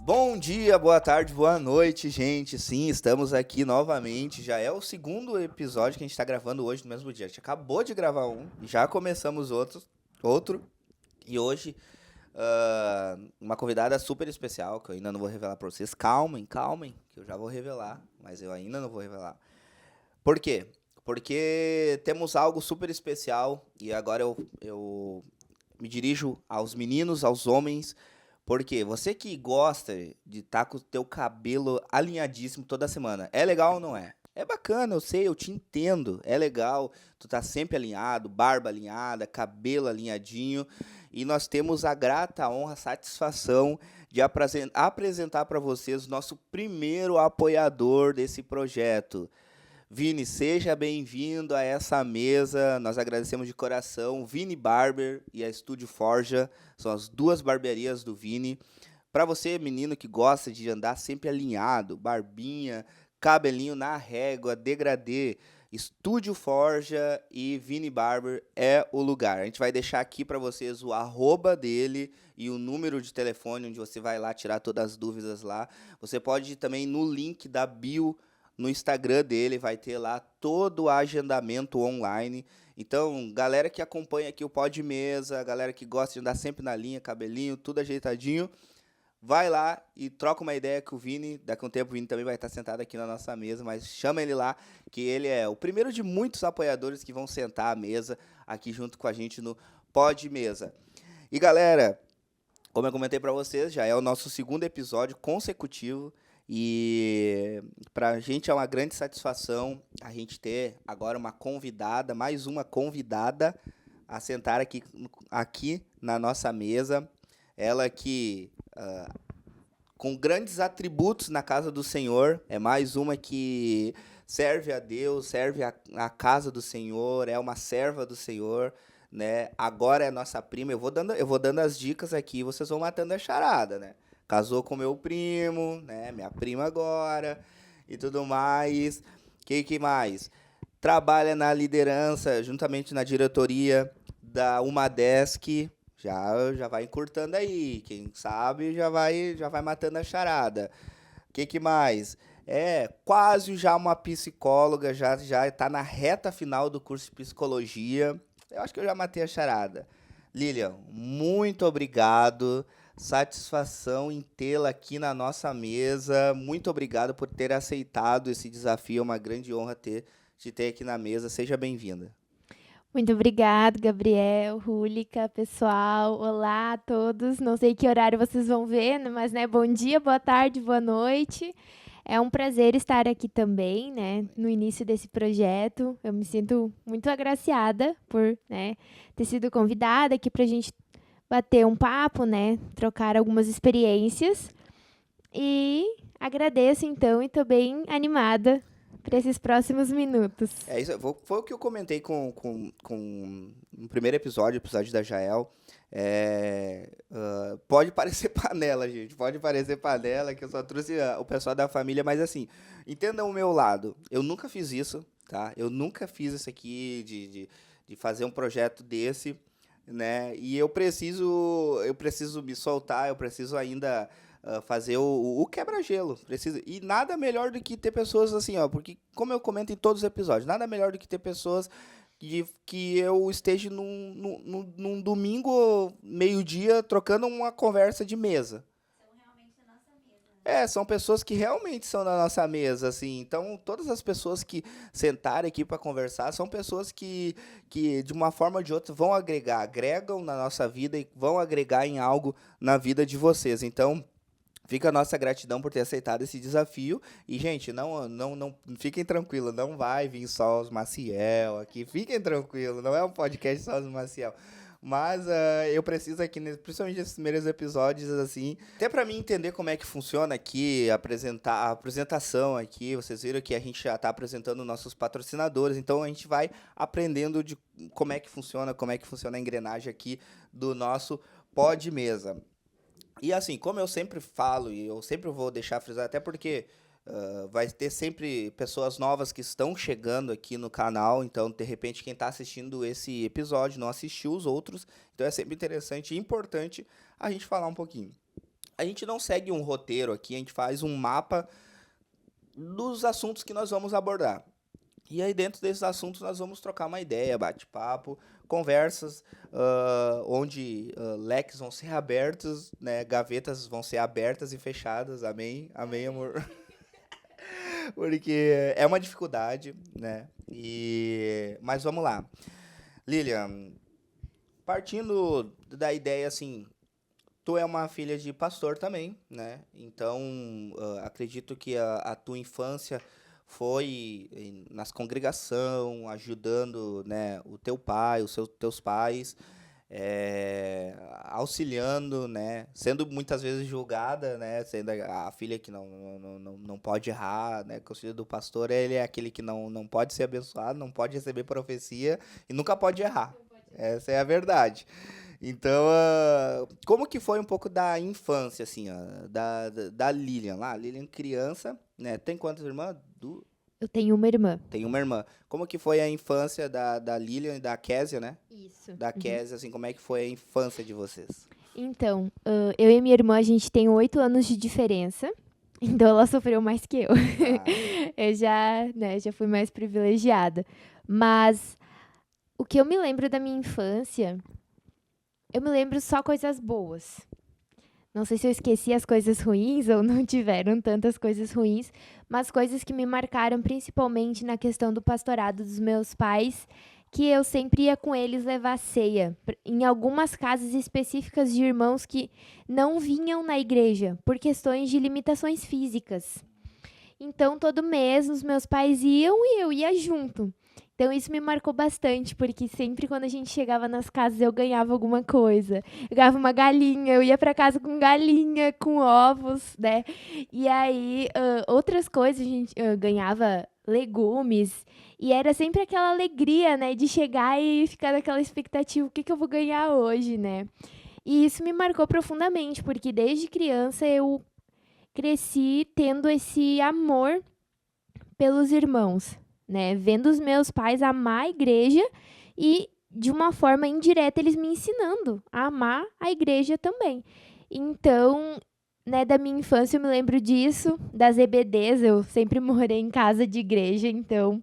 Bom dia, boa tarde, boa noite, gente. Sim, estamos aqui novamente. Já é o segundo episódio que a gente está gravando hoje no mesmo dia. A gente acabou de gravar um, já começamos outro. E hoje, uma convidada super especial, que eu ainda não vou revelar para vocês. Calmem, calmem, que eu já vou revelar, mas eu ainda não vou revelar. Por quê? Porque temos algo super especial e agora eu me dirijo aos meninos, aos homens. Porque você que gosta de estar com o teu cabelo alinhadíssimo toda semana, é legal ou não é? É bacana, eu sei, eu te entendo. É legal, tu tá sempre alinhado, barba alinhada, cabelo alinhadinho. E nós temos a grata honra, a satisfação de apresentar para vocês o nosso primeiro apoiador desse projeto. Vini, seja bem-vindo a essa mesa. Nós agradecemos de coração. Vini Barber e a Estúdio Forja são as duas barbearias do Vini. Para você, menino que gosta de andar sempre alinhado, barbinha, cabelinho na régua, degradê, Estúdio Forja e Vini Barber é o lugar. A gente vai deixar aqui para vocês o arroba dele e o número de telefone onde você vai lá tirar todas as dúvidas lá. Você pode ir também no link da bio no Instagram dele, vai ter lá todo o agendamento online. Então, galera que acompanha aqui o Pod Mesa, galera que gosta de andar sempre na linha, cabelinho, tudo ajeitadinho, vai lá e troca uma ideia com o Vini. Daqui a um tempo o Vini também vai estar sentado aqui na nossa mesa, mas chama ele lá, que ele é o primeiro de muitos apoiadores que vão sentar à mesa aqui junto com a gente no Pod Mesa. E galera, como eu comentei para vocês, já é o nosso segundo episódio consecutivo e para a gente é uma grande satisfação a gente ter agora uma convidada, mais uma convidada a sentar aqui na nossa mesa. Ela que, com grandes atributos na casa do Senhor, é mais uma que serve a Deus, serve a casa do Senhor, é uma serva do Senhor, né? Agora é nossa prima. Eu vou dando as dicas aqui, vocês vão matando a charada, né? Casou com meu primo, né? Minha prima agora e tudo mais. Que mais? Trabalha na liderança, juntamente na diretoria da Umadesk. Já vai encurtando aí, quem sabe já vai matando a charada. Que mais? É quase já uma psicóloga, já está na reta final do curso de psicologia. Eu acho que eu já matei a charada. Lilian, muito obrigado. Satisfação em tê-la aqui na nossa mesa. Muito obrigado por ter aceitado esse desafio. É uma grande honra te ter aqui na mesa. Seja bem-vinda. Muito obrigado, Gabriel, Rúlica, pessoal. Olá a todos. Não sei que horário vocês vão ver, né, mas né, bom dia, boa tarde, boa noite. É um prazer estar aqui também, né, no início desse projeto. Eu me sinto muito agraciada por, né, ter sido convidada aqui para a gente bater um papo, né, trocar algumas experiências. E agradeço então e estou bem animada para esses próximos minutos. É isso, foi o que eu comentei no primeiro episódio, o episódio da Jael. Pode parecer panela, gente. Pode parecer panela, que eu só trouxe o pessoal da família, mas assim, entendam o meu lado. Eu nunca fiz isso, tá? Eu nunca fiz isso aqui de fazer um projeto desse, né? E eu preciso me soltar, eu preciso ainda fazer o quebra-gelo. Preciso. E nada melhor do que ter pessoas assim, ó, porque, como eu comento em todos os episódios, nada melhor do que ter pessoas que eu esteja num domingo, meio-dia, trocando uma conversa de mesa. É, são pessoas que realmente são da nossa mesa, assim. Então, todas as pessoas que sentarem aqui para conversar são pessoas que, de uma forma ou de outra, vão agregar, agregam na nossa vida e vão agregar em algo na vida de vocês. Então, fica a nossa gratidão por ter aceitado esse desafio. E, gente, não fiquem tranquilos, não vai vir só os Maciel aqui. Fiquem tranquilos, não é um podcast só os Maciel. Mas eu preciso aqui, principalmente nesses primeiros episódios, assim, até para mim entender como é que funciona aqui, apresentar a apresentação aqui. Vocês viram que a gente já está apresentando nossos patrocinadores, então a gente vai aprendendo de como é que funciona a engrenagem aqui do nosso Pod Mesa. E assim, como eu sempre falo, e eu sempre vou deixar frisar, até porque vai ter sempre pessoas novas que estão chegando aqui no canal, então, de repente, quem está assistindo esse episódio não assistiu os outros, então é sempre interessante e importante a gente falar um pouquinho. a gente não segue um roteiro aqui, a gente faz um mapa dos assuntos que nós vamos abordar. E aí, dentro desses assuntos, nós vamos trocar uma ideia, bate-papo, conversas, onde leques vão ser abertos, né? Gavetas vão ser abertas e fechadas. Amém? Amém, amor? Porque é uma dificuldade, né? Mas vamos lá. Lilian, partindo da ideia, assim, tu é uma filha de pastor também, né? Então, acredito que a tua infância foi nas congregação, ajudando, né, o teu pai, teus pais, auxiliando, né, sendo muitas vezes julgada, né, sendo a filha que não pode errar, né, que o filho do pastor, ele é aquele que não pode ser abençoado, não pode receber profecia e nunca pode errar. Essa é a verdade. Então, como que foi um pouco da infância, assim, ó, da Lilian lá? Lilian criança, né? Tem quantas irmãs? Eu tenho uma irmã. Tem uma irmã. Como que foi a infância da Lilian e da Késia, né? Isso. Da Késia, assim, como é que foi a infância de vocês? Então, eu e minha irmã, a gente tem 8 anos de diferença. Então, ela sofreu mais que eu. Eu já fui mais privilegiada. Mas o que eu me lembro da minha infância, eu me lembro só coisas boas. Não sei se eu esqueci as coisas ruins ou não tiveram tantas coisas ruins, mas coisas que me marcaram principalmente na questão do pastorado dos meus pais, que eu sempre ia com eles levar ceia, em algumas casas específicas de irmãos que não vinham na igreja por questões de limitações físicas. Então, todo mês, os meus pais iam e eu ia junto. Então, isso me marcou bastante, porque sempre quando a gente chegava nas casas, eu ganhava alguma coisa. Eu ganhava uma galinha, eu ia para casa com galinha, com ovos, né? E aí, outras coisas, a gente ganhava legumes. E era sempre aquela alegria, né? De chegar e ficar naquela expectativa, o que eu vou ganhar hoje, né? E isso me marcou profundamente, porque desde criança eu cresci tendo esse amor pelos irmãos, né? Vendo os meus pais amar a igreja e, de uma forma indireta, eles me ensinando a amar a igreja também. Então, né, da minha infância eu me lembro disso, das EBDs, eu sempre morei em casa de igreja, então,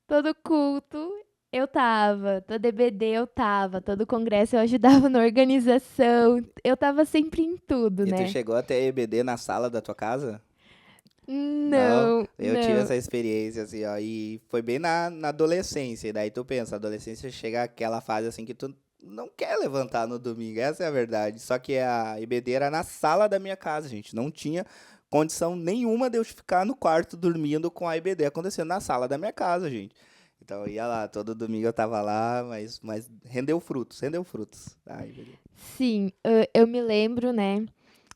todo culto eu tava, todo EBD eu tava, todo congresso eu ajudava na organização, eu tava sempre em tudo, E tu né? chegou até EBD na sala da tua casa? Não, Não, eu tive não. essa experiência, assim, ó, e foi bem na adolescência, e daí tu pensa, a adolescência chega aquela fase, assim, que tu não quer levantar no domingo, essa é a verdade, só que a EBD era na sala da minha casa, gente, não tinha condição nenhuma de eu ficar no quarto dormindo com a EBD acontecendo na sala da minha casa, gente. Então eu ia lá, todo domingo eu tava lá, mas rendeu frutos, a EBD. Sim, eu me lembro, né,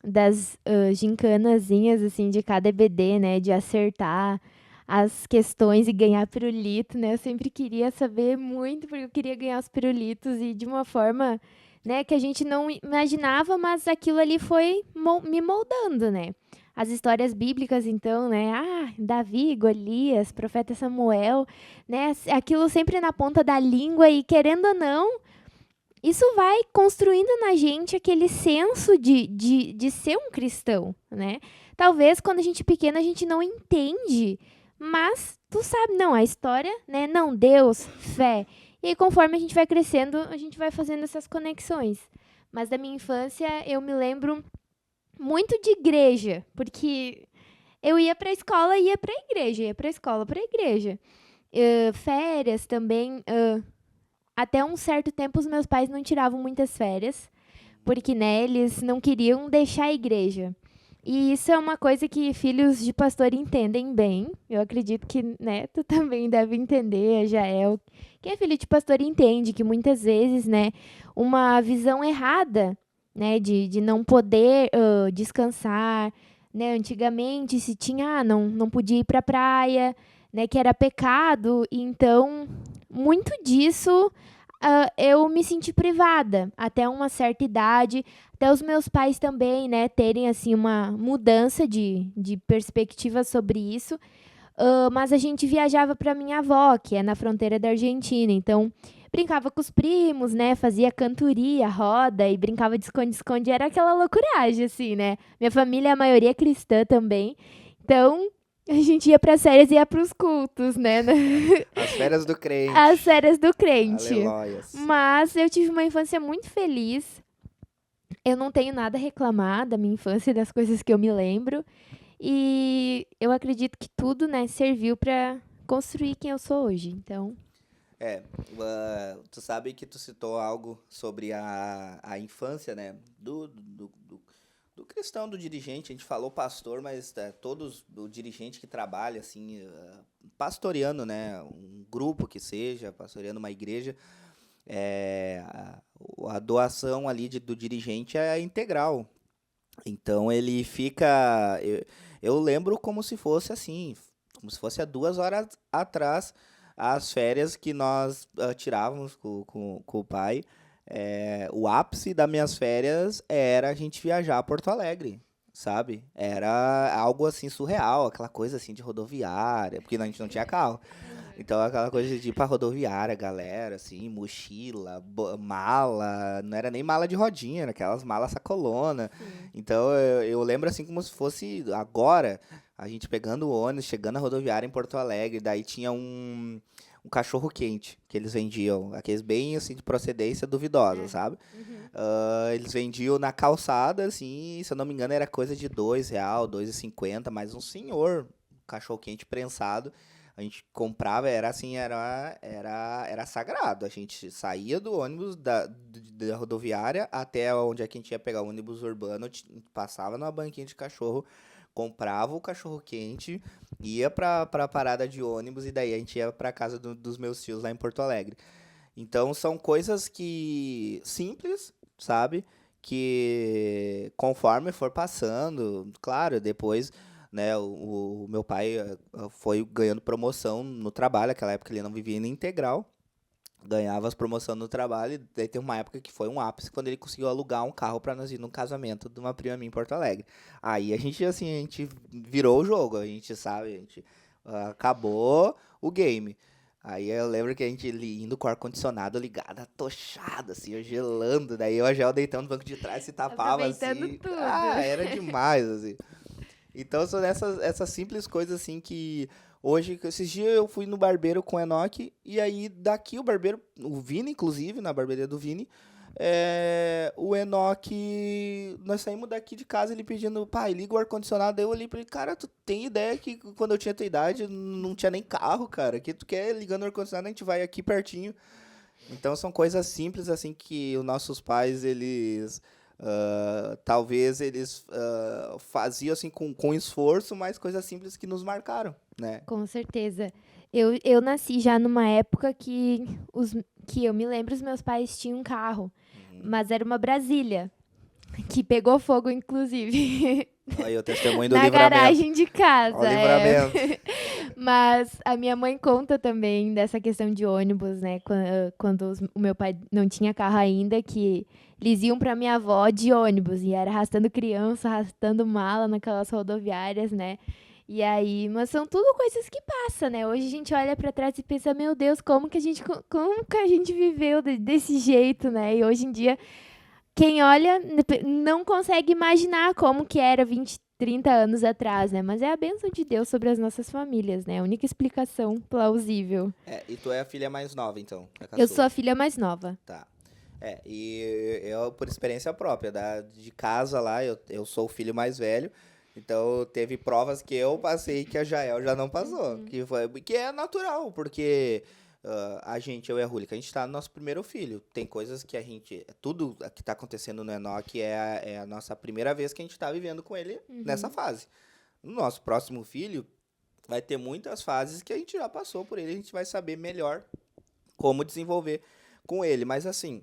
das gincanazinhas, assim, de cada EBD, né, de acertar as questões e ganhar pirulito, né? Eu sempre queria saber muito, porque eu queria ganhar os pirulitos e de uma forma, né, que a gente não imaginava, mas aquilo ali foi me moldando, né? As histórias bíblicas, então, né? Ah, Davi, Golias, profeta Samuel, né? Aquilo sempre na ponta da língua e, querendo ou não, isso vai construindo na gente aquele senso de ser um cristão, né? Talvez quando a gente é pequena a gente não entende, mas tu sabe, não, a história, né? Não, Deus, fé. E aí, conforme a gente vai crescendo, a gente vai fazendo essas conexões. Mas da minha infância eu me lembro muito de igreja, porque eu ia para a escola, ia para a igreja, ia para a escola, para a igreja. Férias também, até um certo tempo os meus pais não tiravam muitas férias, porque, né, eles não queriam deixar a igreja. E isso é uma coisa que filhos de pastor entendem bem. Eu acredito que, né, tu também deve entender, a Jael. Quem é filho de pastor entende que muitas vezes, né, uma visão errada, né, de não poder descansar, né, antigamente se tinha, não podia ir para a praia, né, que era pecado, e então muito disso eu me senti privada até uma certa idade, até os meus pais também, né, terem assim uma mudança de perspectiva sobre isso. Mas a gente viajava para minha avó, que é na fronteira da Argentina, então brincava com os primos, né? Fazia cantoria, roda e brincava de esconde-esconde. Era aquela loucuragem, assim, né? Minha família, a maioria é cristã também. Então, a gente ia para as férias e ia para os cultos, né? As férias do As crente. férias do crente. Aleluias. Mas eu tive uma infância muito feliz. Eu não tenho nada a reclamar da minha infância e das coisas que eu me lembro. E eu acredito que tudo, né, serviu para construir quem eu sou hoje. Então, É, tu sabe que tu citou algo sobre a infância, né? Do cristão, do dirigente. A gente falou pastor, mas todos, o dirigente que trabalha, assim, pastoreando, né? Um grupo que seja, pastoreando uma igreja, a doação ali do dirigente é integral. Então ele fica. Eu lembro como se fosse assim, como se fosse há 2 horas atrás, as férias que nós tirávamos com o pai. O ápice das minhas férias era a gente viajar a Porto Alegre, sabe? Era algo assim surreal, aquela coisa assim de rodoviária, porque a gente não tinha carro. Então aquela coisa de ir pra rodoviária, galera, assim, mochila, mala, não era nem mala de rodinha, era aquelas malas sacolona. sim. Então eu lembro assim como se fosse agora, a gente pegando o ônibus, chegando na rodoviária em Porto Alegre, daí tinha um cachorro quente que eles vendiam, aqueles bem assim de procedência duvidosa, É. sabe? Uhum. Eles vendiam na calçada, assim, se eu não me engano era coisa de R$ 2, 2,50, mas um senhor, cachorro quente prensado. A gente comprava, era assim, era sagrado. A gente saía do ônibus da rodoviária até onde é que a gente ia pegar o ônibus urbano, passava numa banquinha de cachorro, comprava o cachorro quente, ia pra parada de ônibus e daí a gente ia pra casa dos meus tios lá em Porto Alegre. Então são coisas que simples, sabe? Que conforme for passando, claro, depois, né, o meu pai foi ganhando promoção no trabalho, naquela época ele não vivia em integral, ganhava as promoções no trabalho, e daí tem uma época que foi um ápice quando ele conseguiu alugar um carro pra nós ir num casamento de uma prima minha em Porto Alegre. Aí a gente, assim, a gente virou o jogo, a gente sabe, a gente acabou o game. Aí eu lembro que a gente indo com o ar-condicionado ligado, atochado, assim, eu gelando. Daí eu já deitando no banco de trás, se tapava, Aproveitando assim. tudo. Ah, era demais, assim. Então são essas simples coisas, assim, que hoje, esses dias eu fui no barbeiro com o Enoque, e aí daqui o barbeiro, o Vini, inclusive, na barbearia do Vini, o Enoque, nós saímos daqui de casa ele pedindo, pai, liga o ar-condicionado. Daí eu olhei pra ele, cara, tu tem ideia que quando eu tinha tua idade não tinha nem carro, cara, que tu quer ligando o ar-condicionado, a gente vai aqui pertinho. Então são coisas simples assim que os nossos pais, eles talvez eles faziam assim com esforço, mas coisas simples que nos marcaram, né? Com certeza. Eu nasci já numa época que eu me lembro, os meus pais tinham um carro, Uhum. mas era uma Brasília, que pegou fogo, inclusive, Aí o testemunho do na livramento. garagem de Ó, o casa. livramento. Mas a minha mãe conta também dessa questão de ônibus, né? Quando o meu pai não tinha carro ainda, que eles iam pra minha avó de ônibus, e era arrastando criança, arrastando mala naquelas rodoviárias, né? E aí, mas são tudo coisas que passam, né? Hoje a gente olha pra trás e pensa, meu Deus, como que a gente viveu desse jeito, né? E hoje em dia, quem olha não consegue imaginar como que era 20, 30 anos atrás, né? Mas é a bênção de Deus sobre as nossas famílias, né? A única explicação plausível. E tu é a filha mais nova, então, a Eu sou caçula. a filha mais nova. Tá. E eu, por experiência própria, de casa lá, eu sou o filho mais velho, então teve provas que eu passei que a Jael já não passou, que é natural, porque a gente, eu e a Rúlica, a gente tá no nosso primeiro filho, tem coisas que a gente, tudo que tá acontecendo no Enoque é a nossa primeira vez que a gente tá vivendo com ele nessa fase. No nosso próximo filho, vai ter muitas fases que a gente já passou por ele, a gente vai saber melhor como desenvolver com ele, mas assim,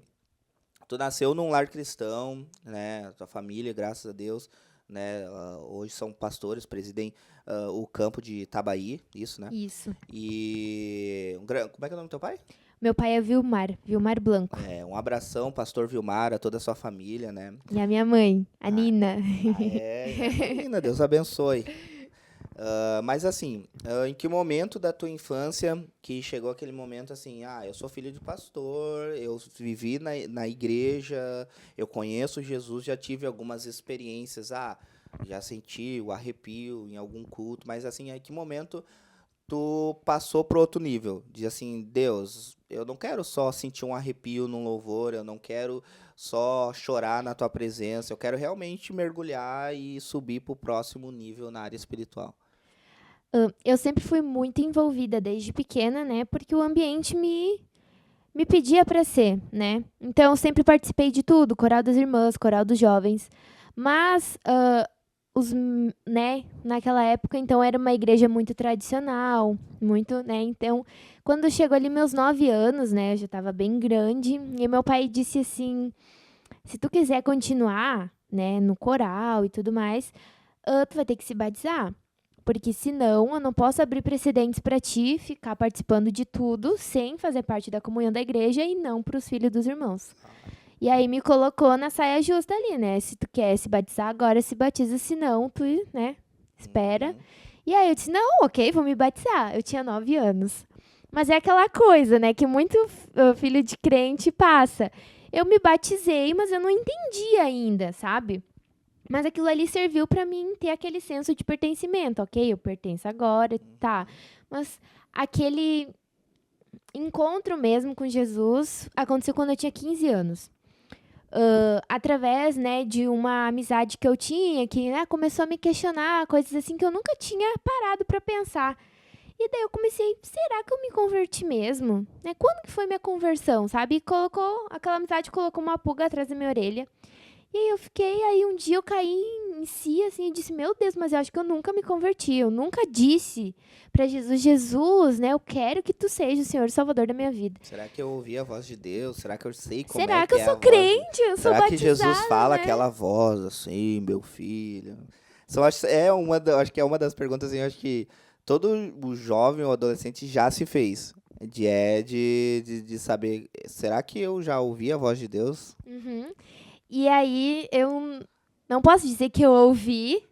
tu nasceu num lar cristão, né? Tua família, graças a Deus, né? Hoje são pastores, presidem o campo de Itabaí, isso, né? Isso. E como é que é o nome do teu pai? Meu pai é Vilmar Blanco. Um abração, pastor Vilmar, a toda a sua família, né? E a minha mãe, a Ah, Nina. Menina, Deus abençoe. Mas assim, em que momento da tua infância que chegou aquele momento assim, eu sou filho de pastor, eu vivi na igreja, eu conheço Jesus, já tive algumas experiências, já senti o arrepio em algum culto, mas assim, em que momento tu passou pro outro nível? De assim, Deus, eu não quero só sentir um arrepio num louvor, eu não quero só chorar na tua presença, eu quero realmente mergulhar e subir pro próximo nível na área espiritual. Eu sempre fui muito envolvida desde pequena, né? Porque o ambiente me pedia para ser, né? Então, eu sempre participei de tudo, coral das irmãs, coral dos jovens. Mas, né, naquela época, então, era uma igreja muito tradicional, muito, né? Então, quando chegou ali meus 9 anos, né, eu já estava bem grande, e meu pai disse assim, se tu quiser continuar, né, no coral e tudo mais, tu vai ter que se batizar. Porque senão eu não posso abrir precedentes para ti ficar participando de tudo sem fazer parte da comunhão da igreja e não para os filhos dos irmãos. E aí me colocou na saia justa ali, né? Se tu quer se batizar agora, se batiza, senão tu, né, espera. Uhum. E aí eu disse, não, ok, vou me batizar. Eu tinha 9 anos. Mas é aquela coisa, né, que muito filho de crente passa. Eu me batizei, mas eu não entendi ainda, sabe? Mas aquilo ali serviu para mim ter aquele senso de pertencimento, ok? Eu pertenço agora, tá. Mas aquele encontro mesmo com Jesus aconteceu quando eu tinha 15 anos. Através, né, de uma amizade que eu tinha, que, né, começou a me questionar coisas assim que eu nunca tinha parado para pensar. E daí eu comecei, será que eu me converti mesmo? Né? Quando que foi minha conversão, sabe? E aquela amizade colocou uma pulga atrás da minha orelha. E aí eu fiquei, aí um dia eu caí em si, assim, e disse, meu Deus, mas eu acho que eu nunca me converti, eu nunca disse para Jesus, Jesus, né, eu quero que tu seja o Senhor e Salvador da minha vida. Será que eu ouvi a voz de Deus? Será que eu sei como é Será que que eu é a sou voz crente? Eu sou Será que Jesus batizada, fala né? aquela voz assim, meu filho? Acho que é uma das perguntas assim, acho que todo o jovem ou adolescente já se fez. De saber, será que eu já ouvi a voz de Deus? Uhum. E aí eu não posso dizer que eu ouvi,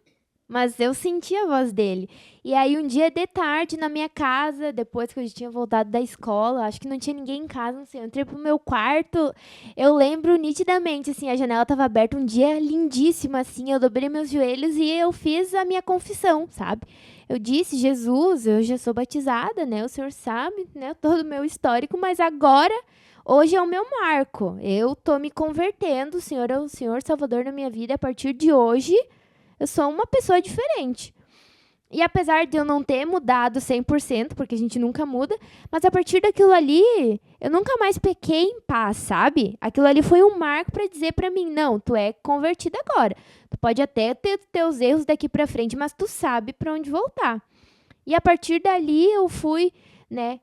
mas eu senti a voz dele. E aí, um dia de tarde, na minha casa, depois que eu já tinha voltado da escola, acho que não tinha ninguém em casa, não sei. Eu entrei pro meu quarto, eu lembro nitidamente, assim, a janela estava aberta, um dia lindíssimo, assim. Eu dobrei meus joelhos e eu fiz a minha confissão, sabe? Eu disse, Jesus, eu já sou batizada, né? O senhor sabe, né? Todo o meu histórico, mas agora. Hoje é o meu marco. Eu tô me convertendo. O Senhor é o Senhor Salvador da minha vida. A partir de hoje, eu sou uma pessoa diferente. E apesar de eu não ter mudado 100%, porque a gente nunca muda, mas a partir daquilo ali, eu nunca mais pequei em paz, sabe? Aquilo ali foi um marco para dizer para mim, não, tu é convertida agora. Tu pode até ter teus erros daqui para frente, mas tu sabe para onde voltar. E a partir dali eu fui, né,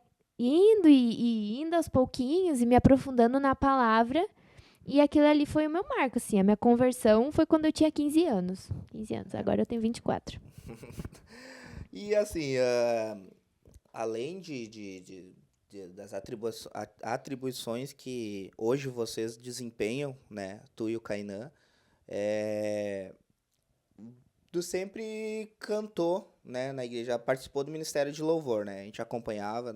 e indo aos pouquinhos e me aprofundando na palavra. E aquilo ali foi o meu marco, assim. A minha conversão foi quando eu tinha 15 anos. 15 anos, agora eu tenho 24. E assim, além das atribuições que hoje vocês desempenham, né, tu e o Kainan, é, tu sempre cantou, né, na igreja, participou do Ministério de Louvor, né? A gente acompanhava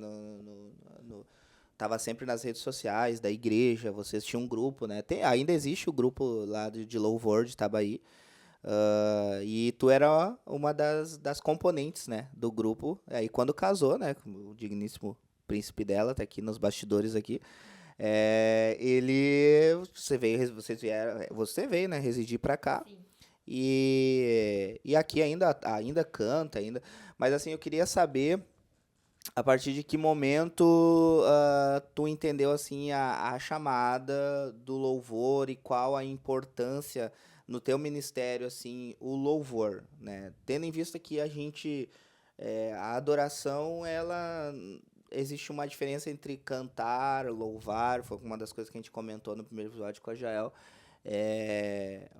tava sempre nas redes sociais da igreja, vocês tinham um grupo, né? Ainda existe o grupo lá de louvor de Itabaí. E tu era uma das componentes, né, do grupo. Aí quando casou, né, com o digníssimo príncipe dela, tá aqui nos bastidores aqui. Você veio, né, residir pra cá. Sim. E aqui ainda canta, ainda. Mas assim, eu queria saber a partir de que momento tu entendeu assim a chamada do louvor e qual a importância no teu ministério assim o louvor, né? Tendo em vista que a adoração ela existe uma diferença entre cantar, louvar, foi uma das coisas que a gente comentou no primeiro episódio com a Jael.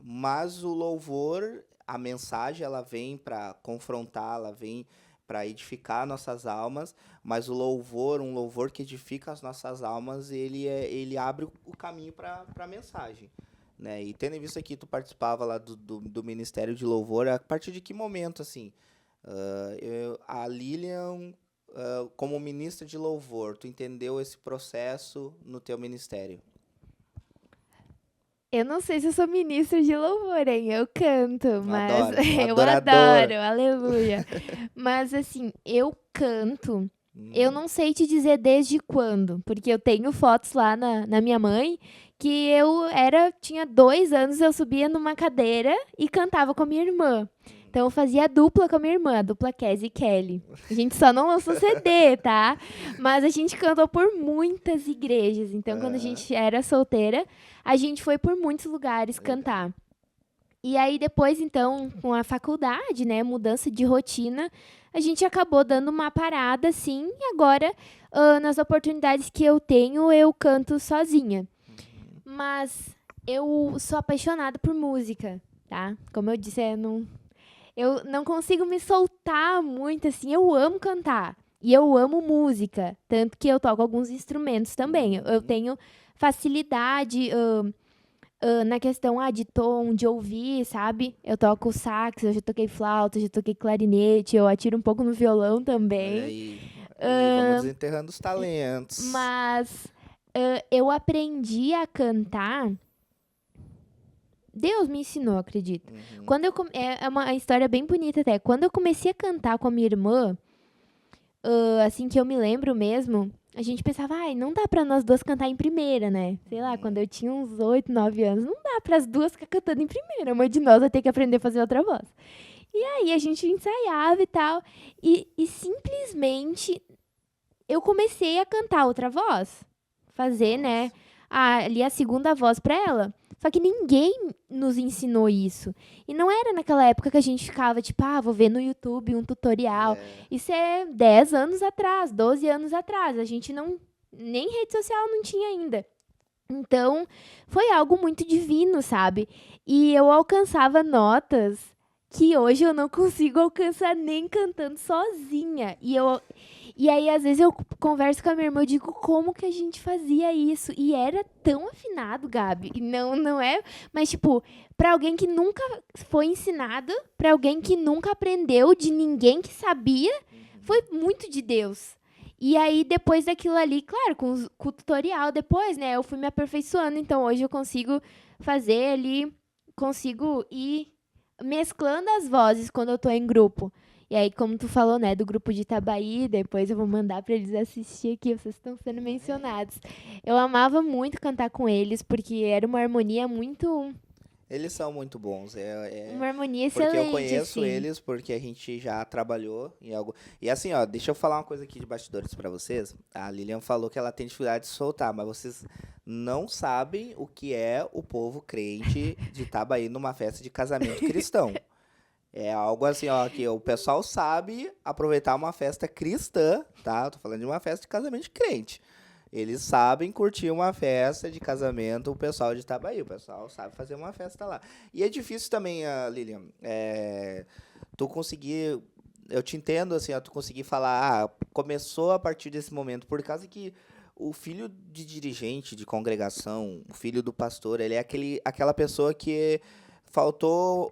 Mas o louvor, a mensagem, ela vem para confrontar, ela vem para edificar nossas almas, mas um louvor que edifica as nossas almas, ele abre o caminho para a mensagem, né? E tendo em vista que tu participava lá do Ministério de Louvor, a partir de que momento, assim, A Lilian, como ministra de louvor, tu entendeu esse processo no teu ministério? Eu não sei se eu sou ministra de louvor, hein? Eu canto, mas Adora, uma eu adoradora. adoro, aleluia. Mas assim, eu canto. Eu Hum, não sei te dizer desde quando, porque eu tenho fotos lá na minha mãe que tinha 2 anos, eu subia numa cadeira e cantava com a minha irmã. Então eu fazia a dupla com a minha irmã, a dupla Cassie e Kelly. A gente só não lançou CD, tá? Mas a gente cantou por muitas igrejas. Então quando a aham, gente era solteira, a gente foi por muitos lugares legal. cantar. E aí depois, então, com a faculdade, né, mudança de rotina, a gente acabou dando uma parada, assim, e agora, nas oportunidades que eu tenho, eu canto sozinha. Uhum. Mas eu sou apaixonada por música, tá? Como eu disse, eu não consigo me soltar muito, assim, eu amo cantar. E eu amo música, tanto que eu toco alguns instrumentos também. Eu Uhum. tenho facilidade, na questão de tom, de ouvir, sabe? Eu toco sax, eu já toquei flauta, já toquei clarinete, eu atiro um pouco no violão Olha também. aí, olha aí, vamos Ahn, desenterrando os talentos. mas eu aprendi a cantar. Deus me ensinou, acredito. Uhum. É uma história bem bonita até. Quando eu comecei a cantar com a minha irmã, assim que eu me lembro mesmo, a gente pensava, ai, não dá pra nós duas cantar em primeira, né? Sei lá, quando Uhum. eu tinha uns 8, 9 anos, não dá pras duas ficar cantando em primeira. Uma de nós vai ter que aprender a fazer outra voz. E aí a gente ensaiava e tal, e simplesmente eu comecei a cantar outra voz. Fazer, né, Nossa. ali a segunda voz pra ela. Só que ninguém nos ensinou isso. E não era naquela época que a gente ficava, tipo, vou ver no YouTube um tutorial. É. Isso é 10 anos atrás, 12 anos atrás. A gente não. Nem rede social não tinha ainda. Então, foi algo muito divino, sabe? E eu alcançava notas que hoje eu não consigo alcançar nem cantando sozinha. E aí, às vezes, eu converso com a minha irmã, eu digo, como que a gente fazia isso? E era tão afinado, Gabi. E não é. Mas, tipo, pra alguém que nunca foi ensinado, pra alguém que nunca aprendeu de ninguém que sabia, Uhum. foi muito de Deus. E aí, depois daquilo ali, claro, com o tutorial depois, né? Eu fui me aperfeiçoando. Então, hoje eu consigo fazer ali, consigo ir mesclando as vozes quando eu tô em grupo. E aí, como tu falou, né, do grupo de Itabaí, depois eu vou mandar pra eles assistir aqui, vocês estão sendo mencionados. Eu amava muito cantar com eles, porque era Eles são muito bons. uma harmonia Porque eu excelente, conheço assim. eles, porque a gente já trabalhou em algo. E assim, ó, deixa eu falar uma coisa aqui de bastidores pra vocês. A Lilian falou que ela tem dificuldade de soltar, mas vocês não sabem o que é o povo crente de Itabaí numa festa de casamento cristão. É algo assim, ó, que o pessoal sabe aproveitar uma festa cristã, tá? Eu tô falando de uma festa de casamento de crente. Eles sabem curtir uma festa de casamento, o pessoal de Itabaí. O pessoal sabe fazer uma festa lá. E é difícil também, Lilian, tu conseguir. Eu te entendo, assim, ó, tu conseguir falar, começou a partir desse momento, por causa que o filho de dirigente de congregação, o filho do pastor, ele é aquela pessoa que faltou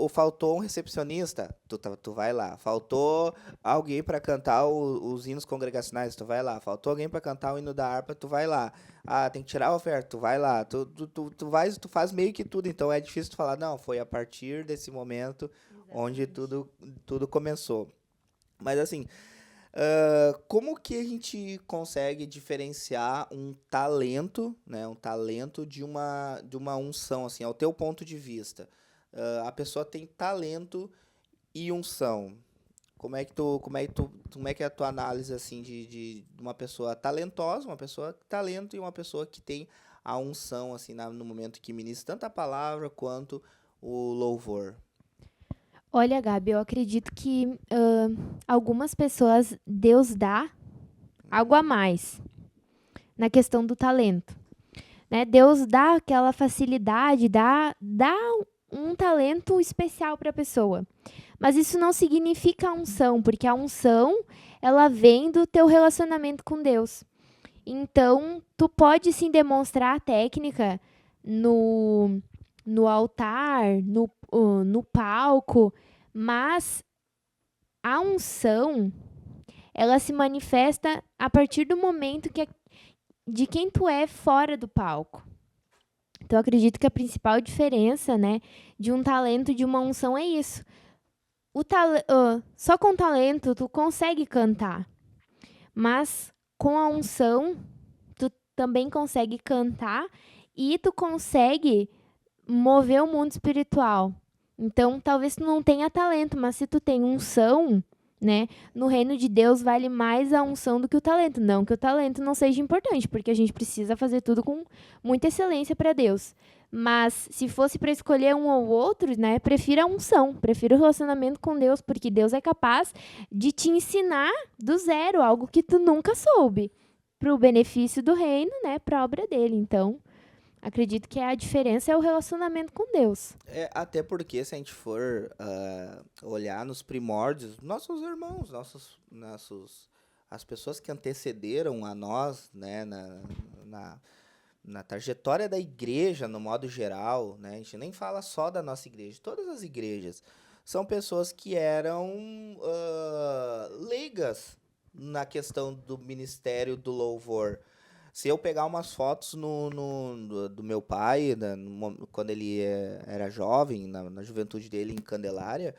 um recepcionista, tu vai lá. Faltou alguém para cantar os hinos congregacionais, tu vai lá. Faltou alguém para cantar o hino da harpa, tu vai lá. Ah, tem que tirar a oferta, tu vai lá. Tu faz meio que tudo, então é difícil tu falar, não, foi a partir desse momento onde Exatamente. tudo começou. Mas assim, como que a gente consegue diferenciar um talento, né, um talento de uma unção, assim, ao teu ponto de vista? A pessoa tem talento e unção. Como é que é a tua análise assim de uma pessoa talentosa, uma pessoa com talento e uma pessoa que tem a unção assim no momento que ministra tanto a palavra quanto o louvor? Olha, Gabi, eu acredito que algumas pessoas Deus dá algo a Uhum, mais na questão do talento, né? Deus dá aquela facilidade, dá um talento especial para a pessoa. Mas isso não significa a unção, porque a unção ela vem do teu relacionamento com Deus. Então, tu pode sim demonstrar a técnica no, no altar, no palco, mas a unção, ela se manifesta a partir do momento de quem tu é fora do palco. Então, eu acredito que a principal diferença, né, de um talento e de uma unção é isso. Só com talento tu consegue cantar, mas com a unção tu também consegue cantar e tu consegue mover o mundo espiritual. Então, talvez tu não tenha talento, mas se tu tem unção, né, no reino de Deus vale mais a unção do que o talento. Não que o talento não seja importante, porque a gente precisa fazer tudo com muita excelência para Deus. Mas se fosse para escolher um ou outro, né, prefiro a unção, prefiro o relacionamento com Deus, porque Deus é capaz de te ensinar do zero algo que tu nunca soube, para o benefício do reino, né, para a obra dele. Então, acredito que a diferença é o relacionamento com Deus. Até porque se a gente for olhar nos primórdios, nossos irmãos, as pessoas que antecederam a nós, né, na trajetória da igreja, no modo geral, né, a gente nem fala só da nossa igreja, todas as igrejas são pessoas que eram leigas na questão do ministério do louvor. Se eu pegar umas fotos do meu pai, quando ele era jovem, na juventude dele em Candelária,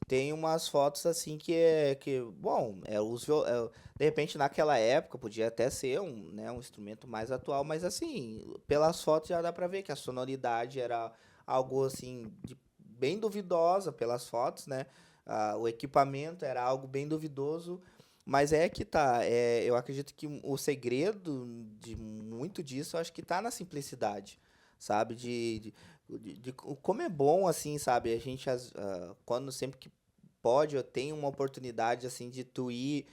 tem umas fotos assim bom, de repente naquela época podia até ser um instrumento mais atual, mas assim, pelas fotos já dá pra ver que a sonoridade era algo assim, bem duvidosa pelas fotos, né? O equipamento era algo bem duvidoso. Mas que tá, eu acredito que o segredo de muito disso, eu acho que tá na simplicidade, sabe? De como é bom, assim, sabe? A gente, quando sempre que pode, eu tenho uma oportunidade, assim, de tu ir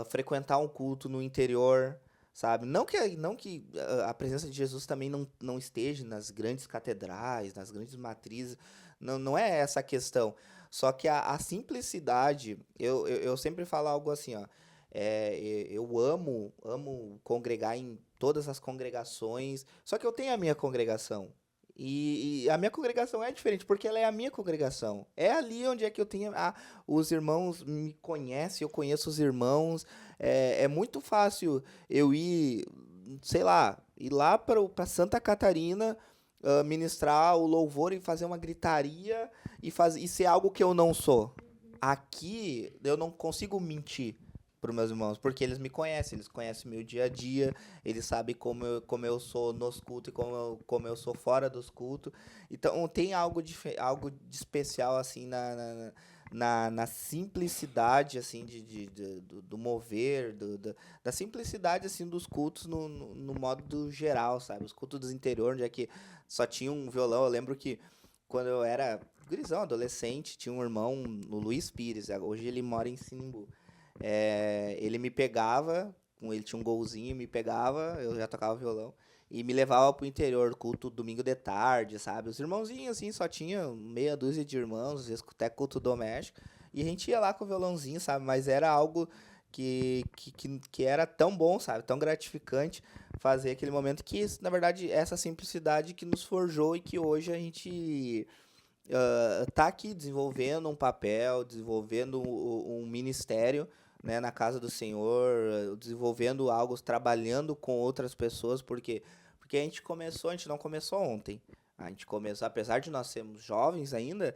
frequentar um culto no interior, sabe? Não que a presença de Jesus também não esteja nas grandes catedrais, nas grandes matrizes, não é essa a questão. Só que a simplicidade, eu sempre falo algo assim, ó. Eu amo congregar em todas as congregações. Só que eu tenho a minha congregação. E a minha congregação é diferente, porque ela é a minha congregação. É ali onde é que eu tenho. Os irmãos me conhecem, eu conheço os irmãos. É muito fácil eu ir, sei lá, ir lá para Santa Catarina, ministrar o louvor e fazer uma gritaria e ser algo que eu não sou. Aqui eu não consigo mentir para os meus irmãos, porque eles me conhecem, eles conhecem meu dia a dia, eles sabem como eu sou nos cultos e como eu sou fora dos cultos. Então tem algo de especial assim na simplicidade assim do mover, da simplicidade assim dos cultos no modo geral, sabe? Os cultos do interior, onde é que só tinha um violão. Eu lembro que quando eu era gurizão, adolescente, tinha um irmão, o Luiz Pires, hoje ele mora em Sinimbu. Ele me pegava, ele tinha um golzinho, me pegava, eu já tocava violão, e me levava pro interior, culto domingo de tarde, sabe? Os irmãozinhos, assim, só tinha meia dúzia de irmãos, às vezes até culto doméstico, e a gente ia lá com o violãozinho, sabe? Mas era algo que era tão bom, sabe? Tão gratificante fazer aquele momento que, na verdade, essa simplicidade que nos forjou e que hoje a gente tá aqui desenvolvendo um papel, desenvolvendo um ministério, né, na casa do Senhor, desenvolvendo algo, trabalhando com outras pessoas, porque a gente não começou ontem. A gente começou, apesar de nós sermos jovens ainda,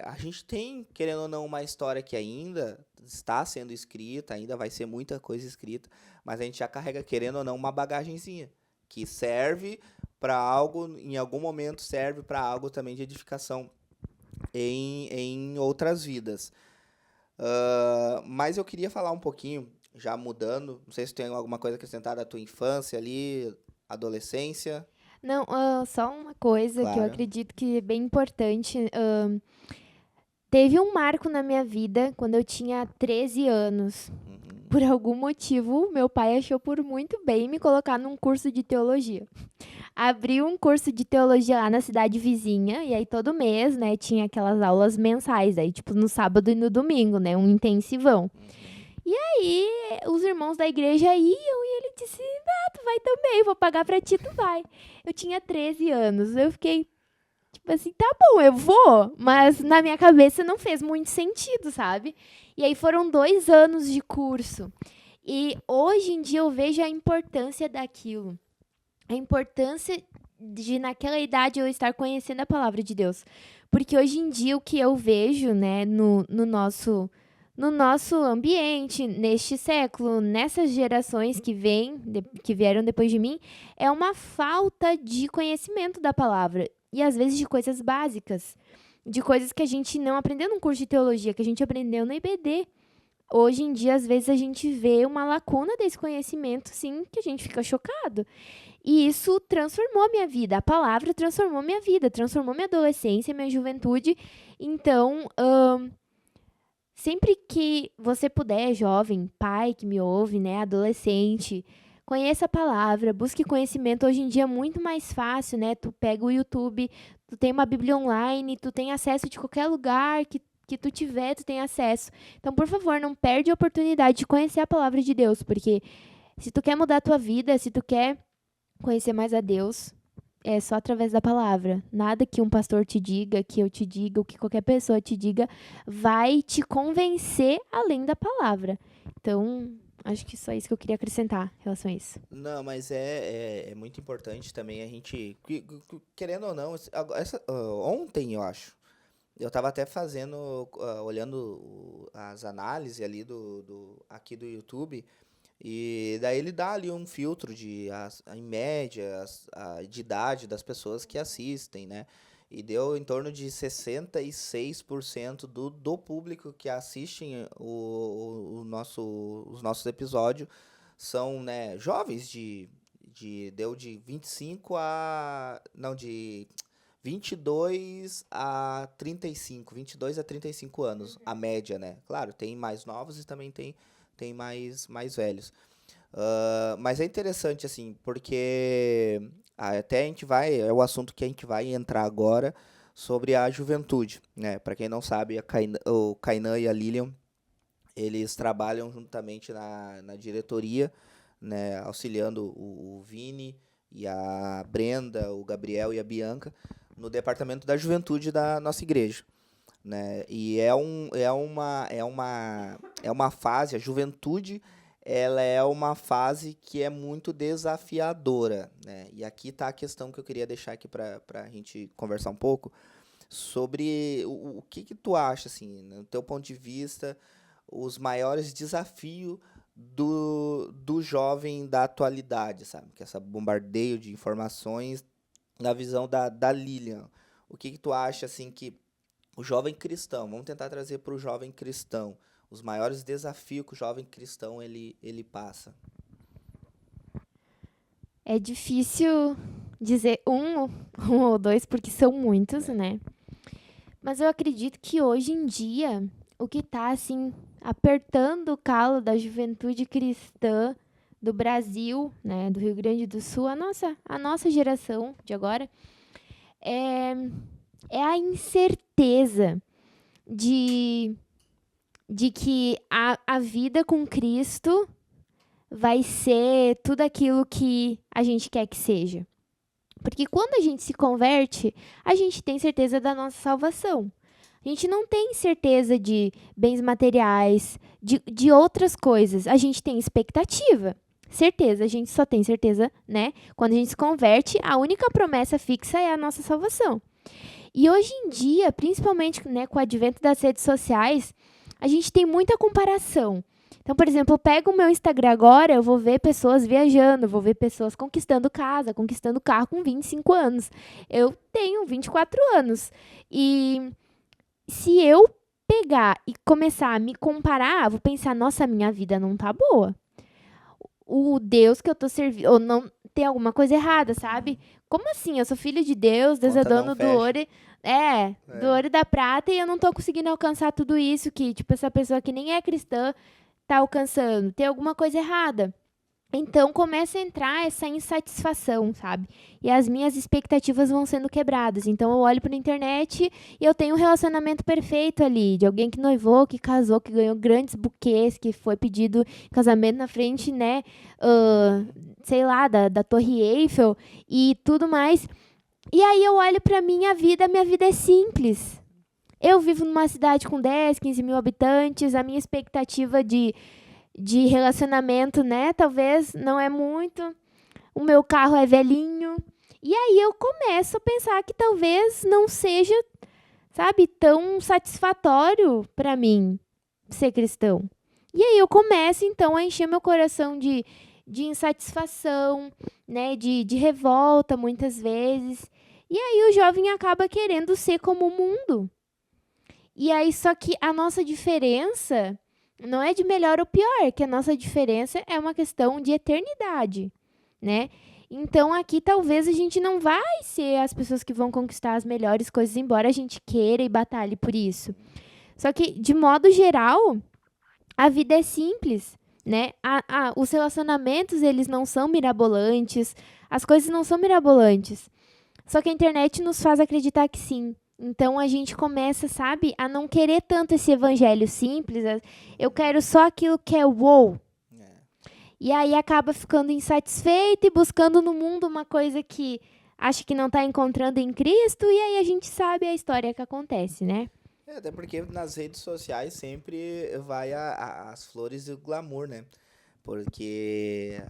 a gente tem, querendo ou não, uma história que ainda está sendo escrita, ainda vai ser muita coisa escrita, mas a gente já carrega, querendo ou não, uma bagagenzinha que serve para algo, em algum momento serve para algo também de edificação em outras vidas. Mas eu queria falar um pouquinho, já mudando, não sei se tem alguma coisa acrescentada da tua infância ali, adolescência. Não, só uma coisa que eu Claro. acredito que é bem importante. Teve um marco na minha vida quando eu tinha 13 anos. Uhum. Por algum motivo, meu pai achou por muito bem me colocar num curso de teologia. Abriu um curso de teologia lá na cidade vizinha, e aí todo mês, né, tinha aquelas aulas mensais, aí tipo no sábado e no domingo, né, um intensivão. E aí os irmãos da igreja iam e ele disse, tu vai também, vou pagar pra ti, tu vai. Eu tinha 13 anos, eu fiquei, tipo assim, tá bom, eu vou, mas na minha cabeça não fez muito sentido, sabe? E aí foram 2 anos de curso. E hoje em dia eu vejo a importância daquilo. A importância de, naquela idade, eu estar conhecendo a palavra de Deus. Porque hoje em dia o que eu vejo, né, no nosso ambiente, neste século, nessas gerações que vieram depois de mim, é uma falta de conhecimento da palavra. E às vezes de coisas básicas, de coisas que a gente não aprendeu num curso de teologia, que a gente aprendeu no IBD. Hoje em dia, às vezes, a gente vê uma lacuna desse conhecimento, sim, que a gente fica chocado. E isso transformou minha vida. A palavra transformou minha vida, transformou minha adolescência, minha juventude. Então, sempre que você puder, jovem, pai que me ouve, né, adolescente, conheça a palavra, busque conhecimento. Hoje em dia é muito mais fácil, né? Tu pega o YouTube, tu tem uma Bíblia online, tu tem acesso de qualquer lugar que tu tiver, tu tem acesso. Então, por favor, não perde a oportunidade de conhecer a palavra de Deus, porque se tu quer mudar a tua vida, se tu quer conhecer mais a Deus, é só através da palavra. Nada que um pastor te diga, que eu te diga, ou que qualquer pessoa te diga, vai te convencer além da palavra. Então, acho que só isso que eu queria acrescentar em relação a isso. Não, mas é muito importante também a gente, querendo ou não, ontem eu acho, eu estava até fazendo, olhando as análises ali aqui do YouTube, e daí ele dá ali um filtro em média, de idade das pessoas que assistem, né? E deu em torno de 66% do público que assistem os nossos episódios são, né, jovens deu de 25 a, não, de 22 a 35 anos, a média, né? Claro, tem mais novos e também tem mais velhos. Mas é interessante, assim, porque até a gente é o assunto que a gente vai entrar agora sobre a juventude, né? Para quem não sabe, o Kainan e a Lilian, eles trabalham juntamente na diretoria, né? Auxiliando o Vini e a Brenda, o Gabriel e a Bianca no departamento da juventude da nossa igreja, né? E é uma fase, a juventude, ela é uma fase que é muito desafiadora, né? E aqui está a questão que eu queria deixar aqui para a gente conversar um pouco sobre o que tu acha, assim, no teu ponto de vista, os maiores desafios do jovem da atualidade, sabe? Que é essa bombardeio de informações na visão da Lilian. O que tu acha, assim, que o jovem cristão, vamos tentar trazer para o jovem cristão, os maiores desafios que o jovem cristão ele passa? É difícil dizer um ou dois, porque são muitos, né? Mas eu acredito que hoje em dia, o que está, assim, apertando o calo da juventude cristã do Brasil, né, do Rio Grande do Sul, a nossa geração de agora, é, é a incerteza de, de que a vida com Cristo vai ser tudo aquilo que a gente quer que seja. Porque quando a gente se converte, a gente tem certeza da nossa salvação. A gente não tem certeza de bens materiais, de outras coisas. A gente tem expectativa. Certeza, a gente só tem certeza, né? Quando a gente se converte, a única promessa fixa é a nossa salvação. E hoje em dia, principalmente, né, com o advento das redes sociais, a gente tem muita comparação. Então, por exemplo, eu pego o meu Instagram agora, eu vou ver pessoas viajando, vou ver pessoas conquistando casa, conquistando carro com 25 anos. Eu tenho 24 anos. E se eu pegar e começar a me comparar, vou pensar, nossa, minha vida não tá boa. O Deus que eu tô servindo, ou não tem alguma coisa errada, sabe? Como assim? Eu sou filho de Deus, Deus é Conta não dono do fecha. ouro, do ouro e da prata, e eu não tô conseguindo alcançar tudo isso que, tipo, essa pessoa que nem é cristã tá alcançando. Tem alguma coisa errada. Então começa a entrar essa insatisfação, sabe? E as minhas expectativas vão sendo quebradas. Então eu olho para a internet e eu tenho um relacionamento perfeito ali, de alguém que noivou, que casou, que ganhou grandes buquês, que foi pedido em casamento na frente, né? Sei lá, da Torre Eiffel e tudo mais. E aí eu olho pra minha vida é simples. Eu vivo numa cidade com 10, 15 mil habitantes, a minha expectativa de relacionamento, né, talvez não é muito. O meu carro é velhinho. E aí eu começo a pensar que talvez não seja, sabe, tão satisfatório para mim ser cristão. E aí eu começo, então, a encher meu coração de insatisfação, né, de revolta, muitas vezes. E aí o jovem acaba querendo ser como o mundo. E aí, só que a nossa diferença não é de melhor ou pior, é que a nossa diferença é uma questão de eternidade, né? Então, aqui talvez a gente não vai ser as pessoas que vão conquistar as melhores coisas, embora a gente queira e batalhe por isso. Só que, de modo geral, a vida é simples, né? Os relacionamentos, eles não são mirabolantes, as coisas não são mirabolantes. Só que a internet nos faz acreditar que sim. Então a gente começa, sabe, a não querer tanto esse evangelho simples. Eu quero só aquilo que é wow. E aí acaba ficando insatisfeito e buscando no mundo uma coisa que acha que não está encontrando em Cristo. E aí a gente sabe a história que acontece, né? Até porque nas redes sociais sempre vai as flores e o glamour, né? Porque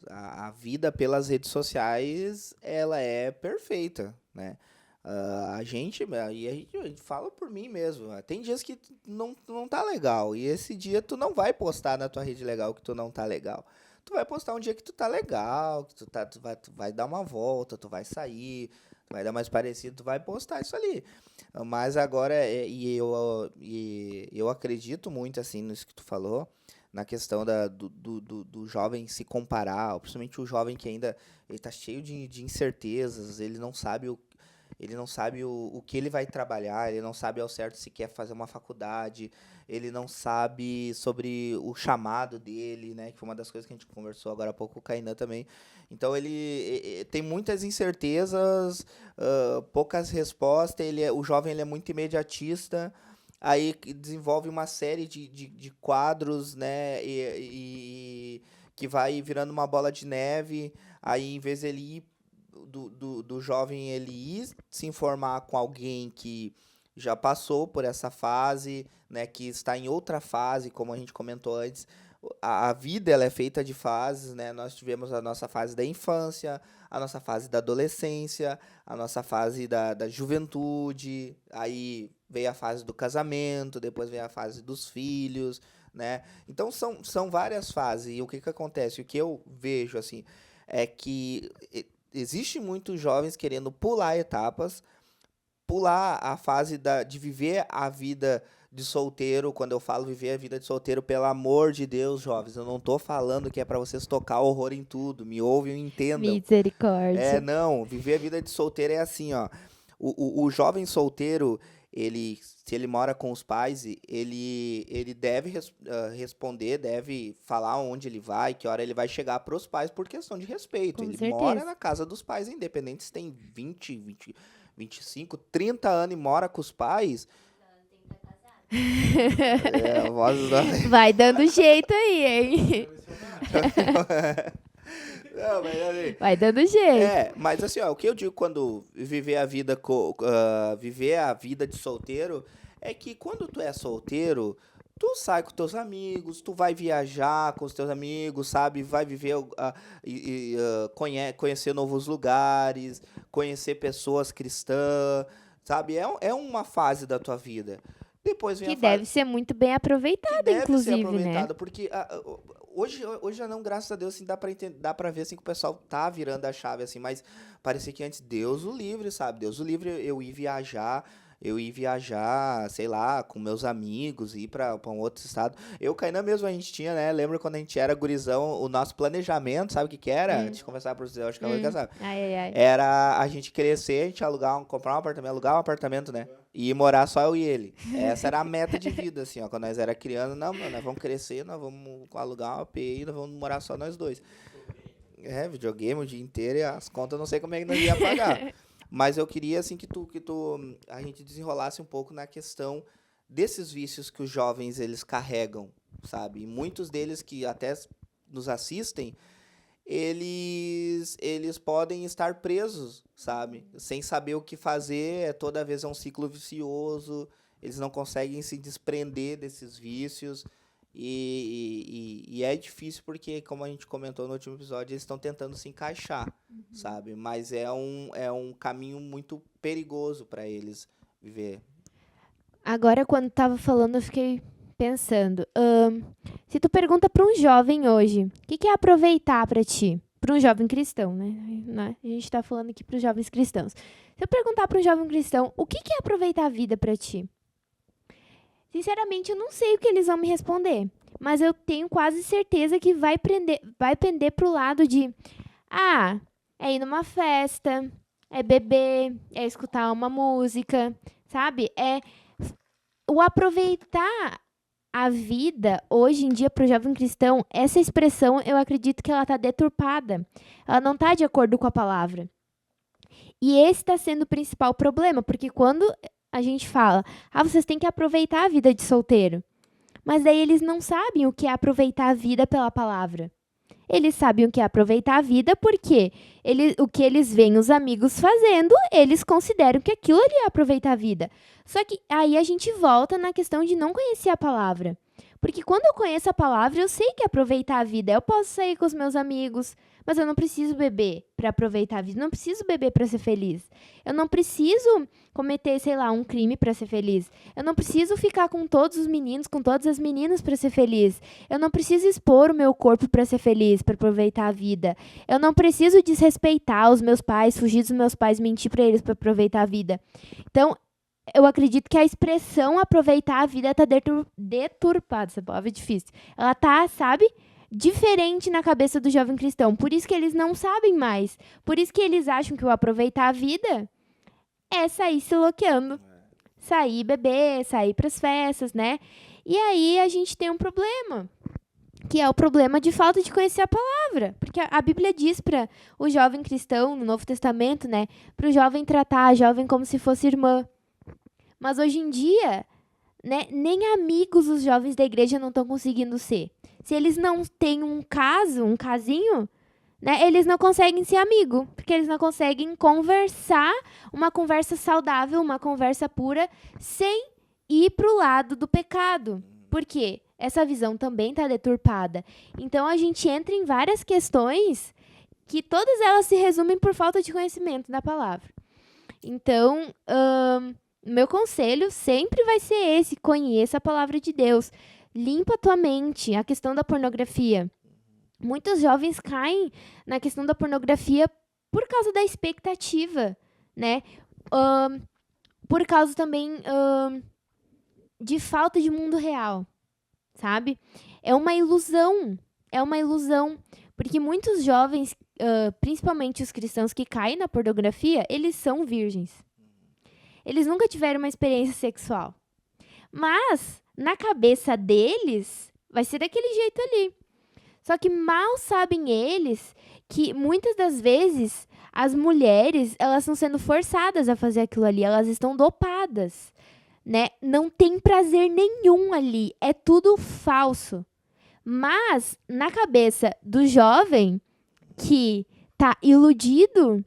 a vida pelas redes sociais, ela é perfeita, né? E a gente fala por mim mesmo. Tem dias que não tá legal. E esse dia tu não vai postar na tua rede legal que tu não tá legal. Tu vai postar um dia que tu tá legal, que tu vai dar uma volta, tu vai sair, tu vai dar mais parecido, tu vai postar isso ali. Mas agora, e eu acredito muito, assim, nisso que tu falou, na questão do jovem se comparar, principalmente o jovem que ainda ele tá cheio de incertezas, ele não sabe o que ele vai trabalhar, ele não sabe ao certo se quer fazer uma faculdade, ele não sabe sobre o chamado dele, né? Que foi uma das coisas que a gente conversou agora há pouco com o Kainan também. Então ele tem muitas incertezas, poucas respostas, o jovem ele é muito imediatista, aí desenvolve uma série de quadros, né? E que vai virando uma bola de neve, aí em vez ele ir do jovem ele ir se informar com alguém que já passou por essa fase, né, que está em outra fase, como a gente comentou antes. A vida ela é feita de fases, né? Nós tivemos a nossa fase da infância, a nossa fase da adolescência, a nossa fase da juventude, aí veio a fase do casamento, depois veio a fase dos filhos, né? Então são várias fases. E o que que acontece? O que eu vejo, assim, é que existe muitos jovens querendo pular etapas, pular a fase de viver a vida de solteiro. Quando eu falo viver a vida de solteiro, pelo amor de Deus, jovens, eu não tô falando que é para vocês tocar horror em tudo. Me ouvem e entendam. Misericórdia. Não, viver a vida de solteiro é assim, ó. O jovem solteiro, se ele mora com os pais, ele deve responder, deve falar onde ele vai, que hora ele vai chegar para os pais, por questão de respeito. Com Ele mora certeza. na casa dos pais, independente se tem 25, 30 anos e mora com os pais. A voz da... Vai dando jeito aí, hein? Não, mas assim, Vai dando jeito. mas assim, ó, o que eu digo quando viver a vida de solteiro é que quando tu é solteiro, tu sai com teus amigos, tu vai viajar com os teus amigos, sabe? Vai viver, conhecer novos lugares, conhecer pessoas cristãs, sabe? É uma fase da tua vida. Depois vem Que a fase deve ser muito bem que aproveitada, deve ser inclusive, né? aproveitada, porque hoje já não, graças a Deus, assim, dá pra ver assim que o pessoal tá virando a chave, assim, mas parecia que antes, Deus o livre, sabe? Deus o livre, eu ia viajar, sei lá, com meus amigos, ir pra um outro estado. Eu, Kainan mesmo, a gente tinha, né? Lembra quando a gente era gurizão, o nosso planejamento, sabe o que que era? Deixa eu conversar pra você, eu acho que ela vai casar. Ai, ai, ai. Era a gente crescer, a gente comprar um apartamento, alugar um apartamento, né? E ir morar só eu e ele. Essa era a meta de vida, assim, ó. Quando nós era criança, não, mano, nós vamos crescer, nós vamos alugar um AP e nós vamos morar só nós dois. Videogame o dia inteiro e as contas eu não sei como é que nós ia pagar. Mas eu queria, assim, a gente desenrolasse um pouco na questão desses vícios que os jovens, eles carregam, sabe? E muitos deles que até nos assistem, eles podem estar presos, sabe? Sem saber o que fazer, toda vez é um ciclo vicioso, eles não conseguem se desprender desses vícios. E é difícil porque, como a gente comentou no último episódio, eles estão tentando se encaixar, sabe? Mas é um caminho muito perigoso para eles viver. Agora, quando tava falando, eu fiquei pensando. Se tu pergunta para um jovem hoje, o que é aproveitar para ti? Para um jovem cristão, né? A gente tá falando aqui para os jovens cristãos. Se eu perguntar para um jovem cristão, o que é aproveitar a vida para ti? Sinceramente, eu não sei o que eles vão me responder. Mas eu tenho quase certeza que vai pender pro lado de... é ir numa festa, é beber, é escutar uma música, sabe? É o aproveitar a vida, hoje em dia, para o jovem cristão, essa expressão, eu acredito que ela está deturpada. Ela não está de acordo com a palavra. E esse está sendo o principal problema, porque quando a gente fala, vocês têm que aproveitar a vida de solteiro. Mas daí eles não sabem o que é aproveitar a vida pela palavra. Eles sabem o que é aproveitar a vida porque o que eles veem os amigos fazendo, eles consideram que aquilo ali é aproveitar a vida. Só que aí a gente volta na questão de não conhecer a palavra. Porque quando eu conheço a palavra, eu sei que é aproveitar a vida. Eu posso sair com os meus amigos, mas eu não preciso beber para aproveitar a vida. Eu não preciso beber para ser feliz. Eu não preciso cometer, sei lá, um crime para ser feliz. Eu não preciso ficar com todos os meninos, com todas as meninas para ser feliz. Eu não preciso expor o meu corpo para ser feliz, para aproveitar a vida. Eu não preciso desrespeitar os meus pais, fugir dos meus pais, mentir para eles para aproveitar a vida. Então, eu acredito que a expressão aproveitar a vida está deturpada. Essa palavra é difícil. Ela tá, sabe, diferente na cabeça do jovem cristão. Por isso que eles não sabem mais. Por isso que eles acham que o aproveitar a vida é sair se loqueando. Sair beber, sair para as festas, né? E aí a gente tem um problema, que é o problema de falta de conhecer a palavra. Porque a Bíblia diz para o jovem cristão, no Novo Testamento, né? Para o jovem tratar a jovem como se fosse irmã. Mas hoje em dia, né, nem amigos os jovens da igreja não estão conseguindo ser. Se eles não têm um casinho, né, eles não conseguem ser amigo, porque eles não conseguem conversar uma conversa saudável, uma conversa pura, sem ir para o lado do pecado. Por quê? Essa visão também está deturpada. Então, a gente entra em várias questões que todas elas se resumem por falta de conhecimento da palavra. Então, meu conselho sempre vai ser esse: conheça a palavra de Deus. Limpa a tua mente. A questão da pornografia. Muitos jovens caem na questão da pornografia por causa da expectativa, né? Por causa também de falta de mundo real, sabe? É uma ilusão. Porque muitos jovens, principalmente os cristãos que caem na pornografia, eles são virgens. Eles nunca tiveram uma experiência sexual. Mas, na cabeça deles, vai ser daquele jeito ali. Só que mal sabem eles que, muitas das vezes, as mulheres, elas estão sendo forçadas a fazer aquilo ali. Elas estão dopadas, né? Não tem prazer nenhum ali. É tudo falso. Mas, na cabeça do jovem que tá iludido,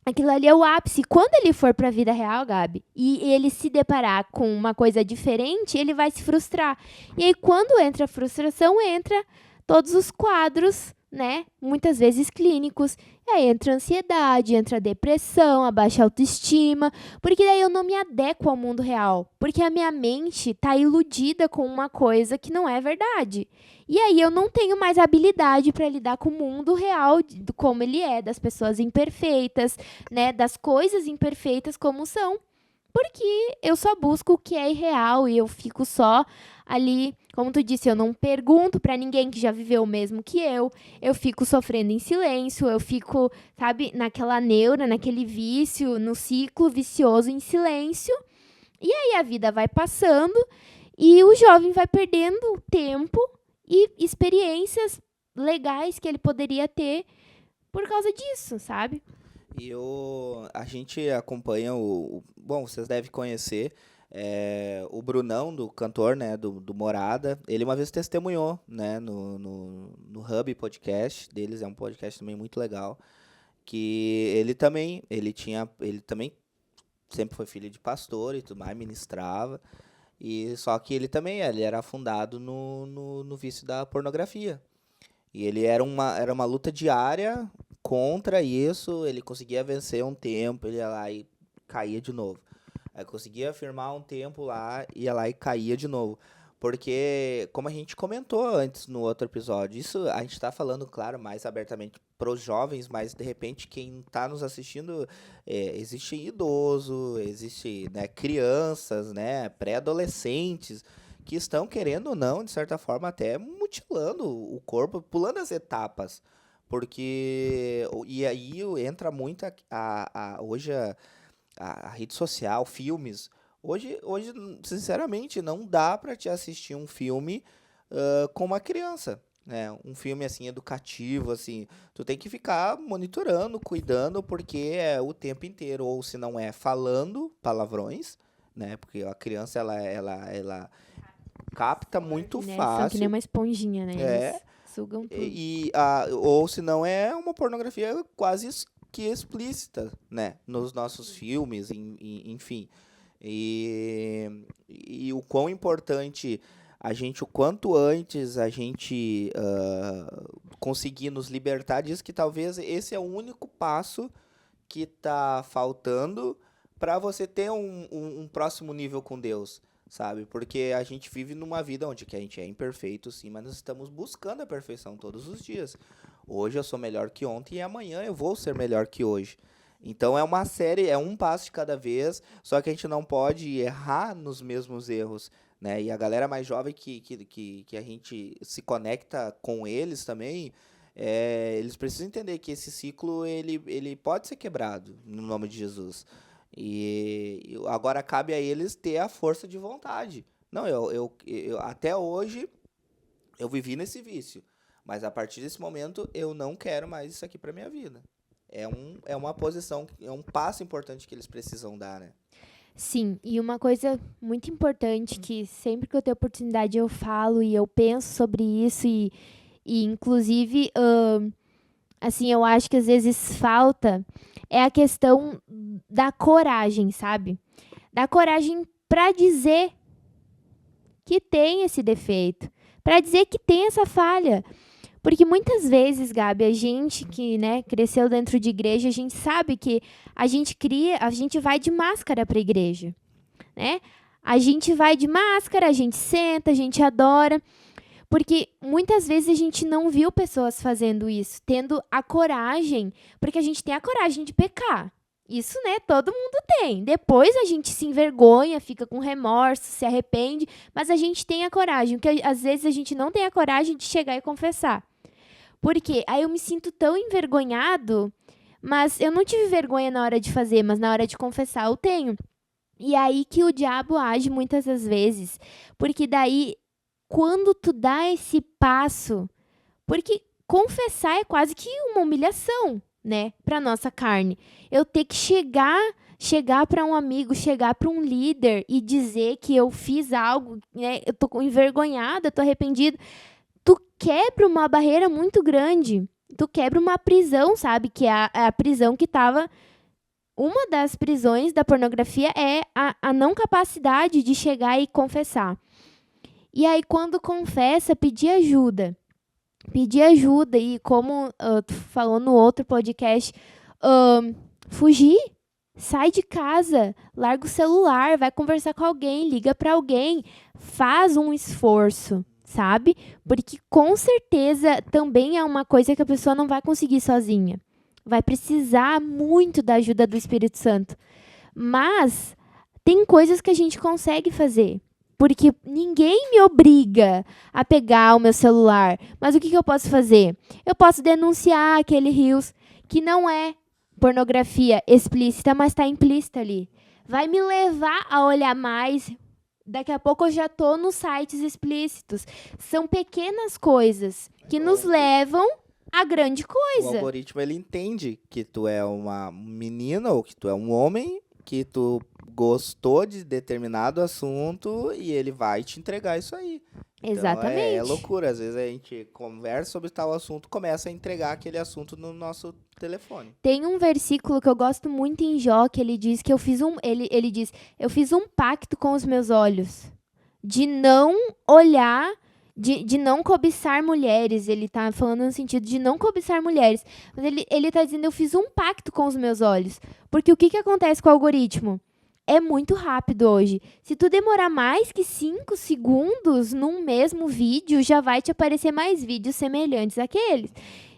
aquilo ali é o ápice. Quando ele for para a vida real, Gabi, e ele se deparar com uma coisa diferente, ele vai se frustrar. E aí, quando entra a frustração, entra todos os quadros, né? Muitas vezes clínicos. E aí entra a ansiedade, entra a depressão, a baixa autoestima. Porque daí eu não me adequo ao mundo real. Porque a minha mente está iludida com uma coisa que não é verdade. E aí eu não tenho mais habilidade para lidar com o mundo real, como ele é, das pessoas imperfeitas, né, das coisas imperfeitas como são, porque eu só busco o que é irreal e eu fico só ali, como tu disse, eu não pergunto para ninguém que já viveu o mesmo que eu fico sofrendo em silêncio, eu fico, sabe, naquela neura, naquele vício, no ciclo vicioso em silêncio, e aí a vida vai passando e o jovem vai perdendo tempo e experiências legais que ele poderia ter por causa disso, sabe? A gente acompanha bom, vocês devem conhecer, O Brunão, do cantor, né, do Morada, ele uma vez testemunhou, né, no Hub Podcast deles, é um podcast também muito legal, que ele também sempre foi filho de pastor e tudo mais, ministrava, e só que ele era afundado no vício da pornografia. E ele era uma luta diária contra isso, ele conseguia vencer um tempo, ele ia lá e caía de novo. Aí conseguia firmar um tempo lá, ia lá e caía de novo. Porque, como a gente comentou antes no outro episódio, isso a gente está falando, claro, mais abertamente para os jovens, mas de repente quem está nos assistindo, existe idoso, existe, né, crianças, né, pré-adolescentes, que estão querendo ou não, de certa forma, até mutilando o corpo, pulando as etapas. E aí entra muito hoje a rede social, filmes. Hoje, sinceramente, não dá para te assistir um filme com uma criança, né? Um filme assim educativo, assim, tu tem que ficar monitorando, cuidando, porque é o tempo inteiro, ou se não é falando palavrões, né? Porque a criança ela capta muito Né? São que nem fácil, uma esponjinha, né? é, Eles sugam tudo. ou se não é uma pornografia quase que explícita, né? Nos nossos filmes, enfim. E o quão importante o quanto antes a gente conseguir nos libertar disso, que talvez esse é o único passo que tá faltando para você ter um próximo nível com Deus, sabe? Porque a gente vive numa vida onde que a gente é imperfeito, sim, mas nós estamos buscando a perfeição todos os dias. Hoje eu sou melhor que ontem e amanhã eu vou ser melhor que hoje. Então é uma série, é um passo de cada vez, só que a gente não pode errar nos mesmos erros, né? E a galera mais jovem que a gente se conecta com eles também, eles precisam entender que esse ciclo ele pode ser quebrado no nome de Jesus. E agora cabe a eles ter a força de vontade. Não, até hoje eu vivi nesse vício, mas a partir desse momento eu não quero mais isso aqui para minha vida. É uma posição, é um passo importante que eles precisam dar, né? Sim, e uma coisa muito importante que sempre que eu tenho oportunidade eu falo e eu penso sobre isso e inclusive, assim, eu acho que às vezes falta é a questão da coragem, sabe? Da coragem para dizer que tem esse defeito, para dizer que tem essa falha. Porque muitas vezes, Gabi, a gente que, né, cresceu dentro de igreja, a gente sabe que a gente vai de máscara para a igreja, né? A gente vai de máscara, a gente senta, a gente adora, porque muitas vezes a gente não viu pessoas fazendo isso, tendo a coragem, porque a gente tem a coragem de pecar. Isso, né, todo mundo tem. Depois a gente se envergonha, fica com remorso, se arrepende, mas a gente tem a coragem, porque às vezes a gente não tem a coragem de chegar e confessar. Por quê? Aí eu me sinto tão envergonhado, mas eu não tive vergonha na hora de fazer, mas na hora de confessar eu tenho. E é aí que o diabo age muitas das vezes. Porque daí, quando tu dá esse passo, porque confessar é quase que uma humilhação, né, para nossa carne. Eu ter que chegar para um amigo, chegar para um líder e dizer que eu fiz algo, né, eu tô envergonhada, tô arrependida. Tu quebra uma barreira muito grande. Tu quebra uma prisão, sabe? Que é a prisão que estava... Uma das prisões da pornografia é a não capacidade de chegar e confessar. E aí, quando confessa, pedir ajuda. Pedir ajuda e, como tu falou no outro podcast, fugir. Sai de casa, larga o celular, vai conversar com alguém, liga para alguém, faz um esforço, sabe? Porque com certeza também é uma coisa que a pessoa não vai conseguir sozinha. Vai precisar muito da ajuda do Espírito Santo. Mas tem coisas que a gente consegue fazer. Porque ninguém me obriga a pegar o meu celular. Mas o que eu posso fazer? Eu posso denunciar aquele Reels que não é pornografia explícita, mas está implícita ali. Vai me levar a olhar mais. Daqui a pouco eu já estou nos sites explícitos. São pequenas coisas que nos levam a grande coisa. O algoritmo, ele entende que tu é uma menina ou que tu é um homem que tu gostou de determinado assunto e ele vai te entregar isso aí. Então é Exatamente. loucura. Às vezes a gente conversa sobre tal assunto, começa a entregar aquele assunto no nosso telefone. Tem um versículo que eu gosto muito em Jó, que ele diz que ele diz, eu fiz um pacto com os meus olhos de não olhar, de não cobiçar mulheres. Ele tá falando no sentido de não cobiçar mulheres. Mas ele tá dizendo, eu fiz um pacto com os meus olhos. Porque o que acontece com o algoritmo? É muito rápido hoje. Se tu demorar mais que 5 segundos num mesmo vídeo, já vai te aparecer mais vídeos semelhantes àqueles.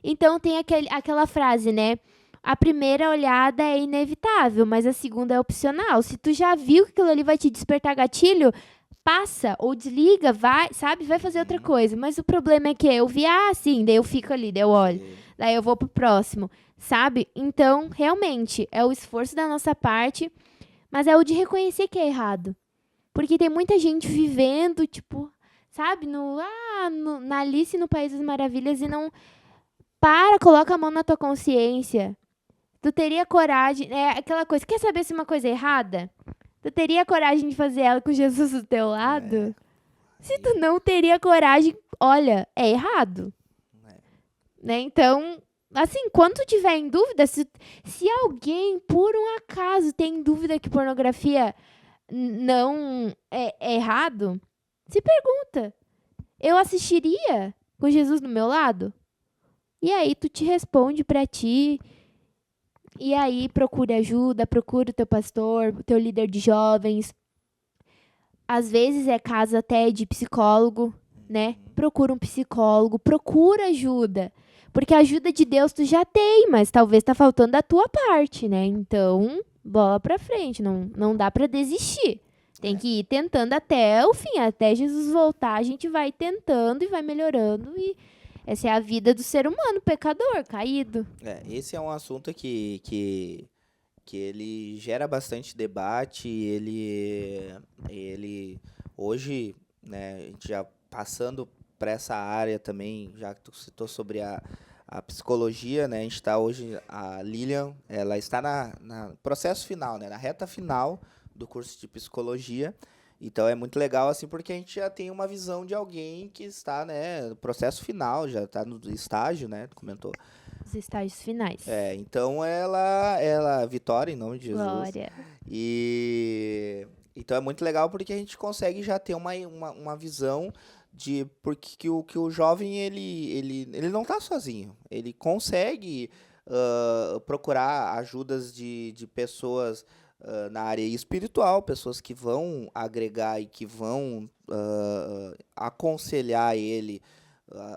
Então tem aquela frase, né? A primeira olhada é inevitável, mas a segunda é opcional. Se tu já viu que aquilo ali vai te despertar gatilho, passa ou desliga, vai, sabe? Vai fazer outra coisa. Mas o problema é que eu vi, sim, daí eu fico ali, daí eu olho. E- Daí eu vou pro próximo, sabe? Então, realmente, é o esforço da nossa parte, mas é o de reconhecer que é errado. Porque tem muita gente vivendo, tipo, sabe, na Alice no País das Maravilhas e não coloca a mão na tua consciência. Tu teria coragem, é aquela coisa, quer saber se uma coisa é errada? Tu teria coragem de fazer ela com Jesus do teu lado? Se tu não teria coragem, olha, é errado. É. Né? Então, assim, quando tu tiver em dúvida, se alguém, por um acaso, tem dúvida que pornografia não é errado, se pergunta, eu assistiria com Jesus do meu lado? E aí tu te responde pra ti, e aí procure ajuda, procure o teu pastor, o teu líder de jovens. Às vezes é caso até de psicólogo, né? Procura um psicólogo, procura ajuda. Porque a ajuda de Deus tu já tem, mas talvez tá faltando da tua parte, né? Então, bola pra frente, não dá pra desistir. Tem que ir tentando até o fim, até Jesus voltar, a gente vai tentando e vai melhorando. E essa é a vida do ser humano, pecador, caído. Esse é um assunto que ele gera bastante debate, ele hoje, né, a gente já passando para essa área também, já que tu citou sobre a psicologia, né, a gente está hoje, a Lilian, ela está na processo final, né, na reta final do curso de psicologia. Então é muito legal assim porque a gente já tem uma visão de alguém que está, né, no processo final, já está no estágio, né, tu comentou. Os estágios finais. Então Vitória, em nome de Jesus. Glória. E então é muito legal porque a gente consegue já ter uma visão de porque que o jovem ele não está sozinho. Ele consegue procurar ajudas de pessoas na área espiritual, pessoas que vão agregar e que vão aconselhar ele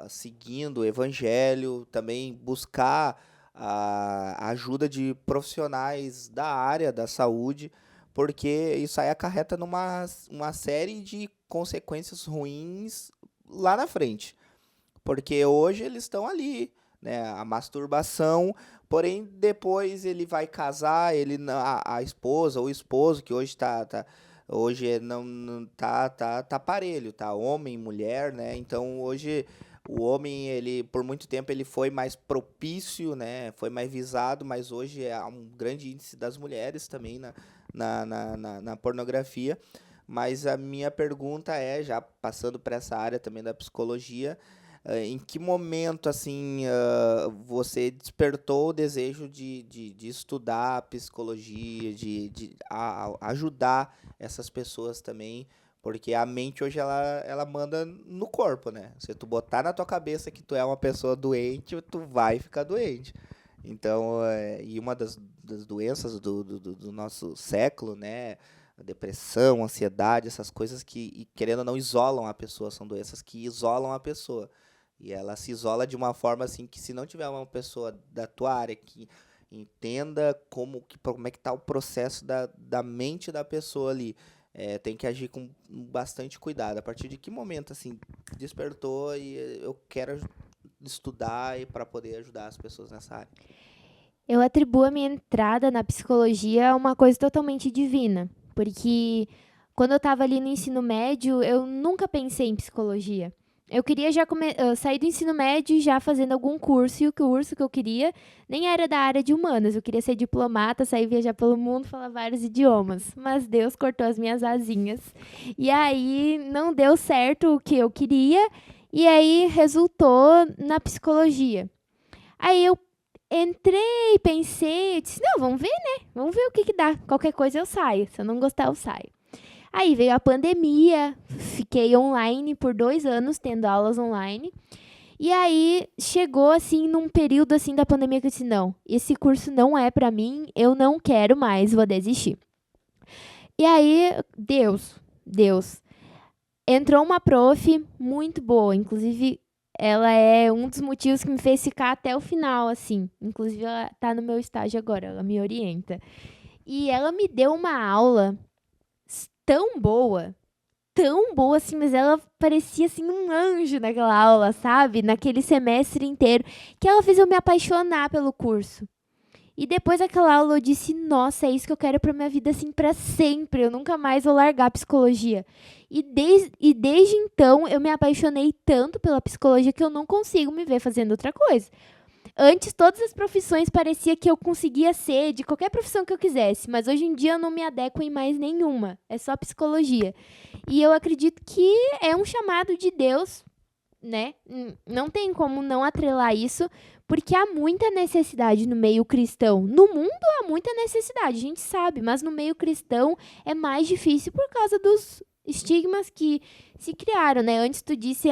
seguindo o evangelho, também buscar a ajuda de profissionais da área da saúde, porque isso aí acarreta numa uma série de consequências ruins lá na frente. Porque hoje eles estão ali, né? A masturbação, porém depois ele vai casar, a esposa ou o esposo que hoje hoje não tá parelho, tá homem, mulher, né? Então hoje o homem, ele por muito tempo ele foi mais propício, né? Foi mais visado, mas hoje há um grande índice das mulheres também na pornografia. Mas a minha pergunta é, já passando para essa área também da psicologia, em que momento assim você despertou o desejo de estudar psicologia, de ajudar essas pessoas também? Porque a mente hoje ela manda no corpo, né? Se tu botar na tua cabeça que tu é uma pessoa doente, tu vai ficar doente. Então, e uma das doenças do nosso século, né? A depressão, a ansiedade, essas coisas que, querendo ou não, isolam a pessoa, são doenças que isolam a pessoa. E ela se isola de uma forma assim que se não tiver uma pessoa da tua área que entenda como é que tá o processo da mente da pessoa ali, tem que agir com bastante cuidado. A partir de que momento assim despertou e eu quero estudar e para poder ajudar as pessoas nessa área? Eu atribuo a minha entrada na psicologia a uma coisa totalmente divina, porque quando eu estava ali no ensino médio, eu nunca pensei em psicologia. eu queria já sair do ensino médio já fazendo algum curso, e o curso que eu queria nem era da área de humanas. Eu queria ser diplomata, sair viajar pelo mundo, falar vários idiomas. Mas Deus cortou as minhas asinhas. E aí não deu certo o que eu queria, e aí resultou na psicologia. Aí eu entrei, pensei, disse, não, vamos ver, né? Vamos ver o que dá. Qualquer coisa eu saio. Se eu não gostar, eu saio. Aí veio a pandemia, fiquei online por 2 anos, tendo aulas online. E aí chegou, assim, num período, assim, da pandemia que eu disse, não, esse curso não é pra mim, eu não quero mais, vou desistir. E aí, Deus, entrou uma prof muito boa, inclusive ela é um dos motivos que me fez ficar até o final, assim. Inclusive ela tá no meu estágio agora, ela me orienta. E ela me deu uma aula tão boa assim, mas ela parecia assim um anjo naquela aula, sabe? Naquele semestre inteiro, que ela fez eu me apaixonar pelo curso. E depois daquela aula eu disse, nossa, é isso que eu quero pra minha vida assim pra sempre. Eu nunca mais vou largar a psicologia. E desde então eu me apaixonei tanto pela psicologia que eu não consigo me ver fazendo outra coisa. Antes, todas as profissões parecia que eu conseguia ser de qualquer profissão que eu quisesse, mas hoje em dia eu não me adequo em mais nenhuma. É só psicologia. E eu acredito que é um chamado de Deus, né? Não tem como não atrelar isso, porque há muita necessidade no meio cristão. No mundo há muita necessidade, a gente sabe, mas no meio cristão é mais difícil por causa dos estigmas que se criaram, né? Antes tu disse,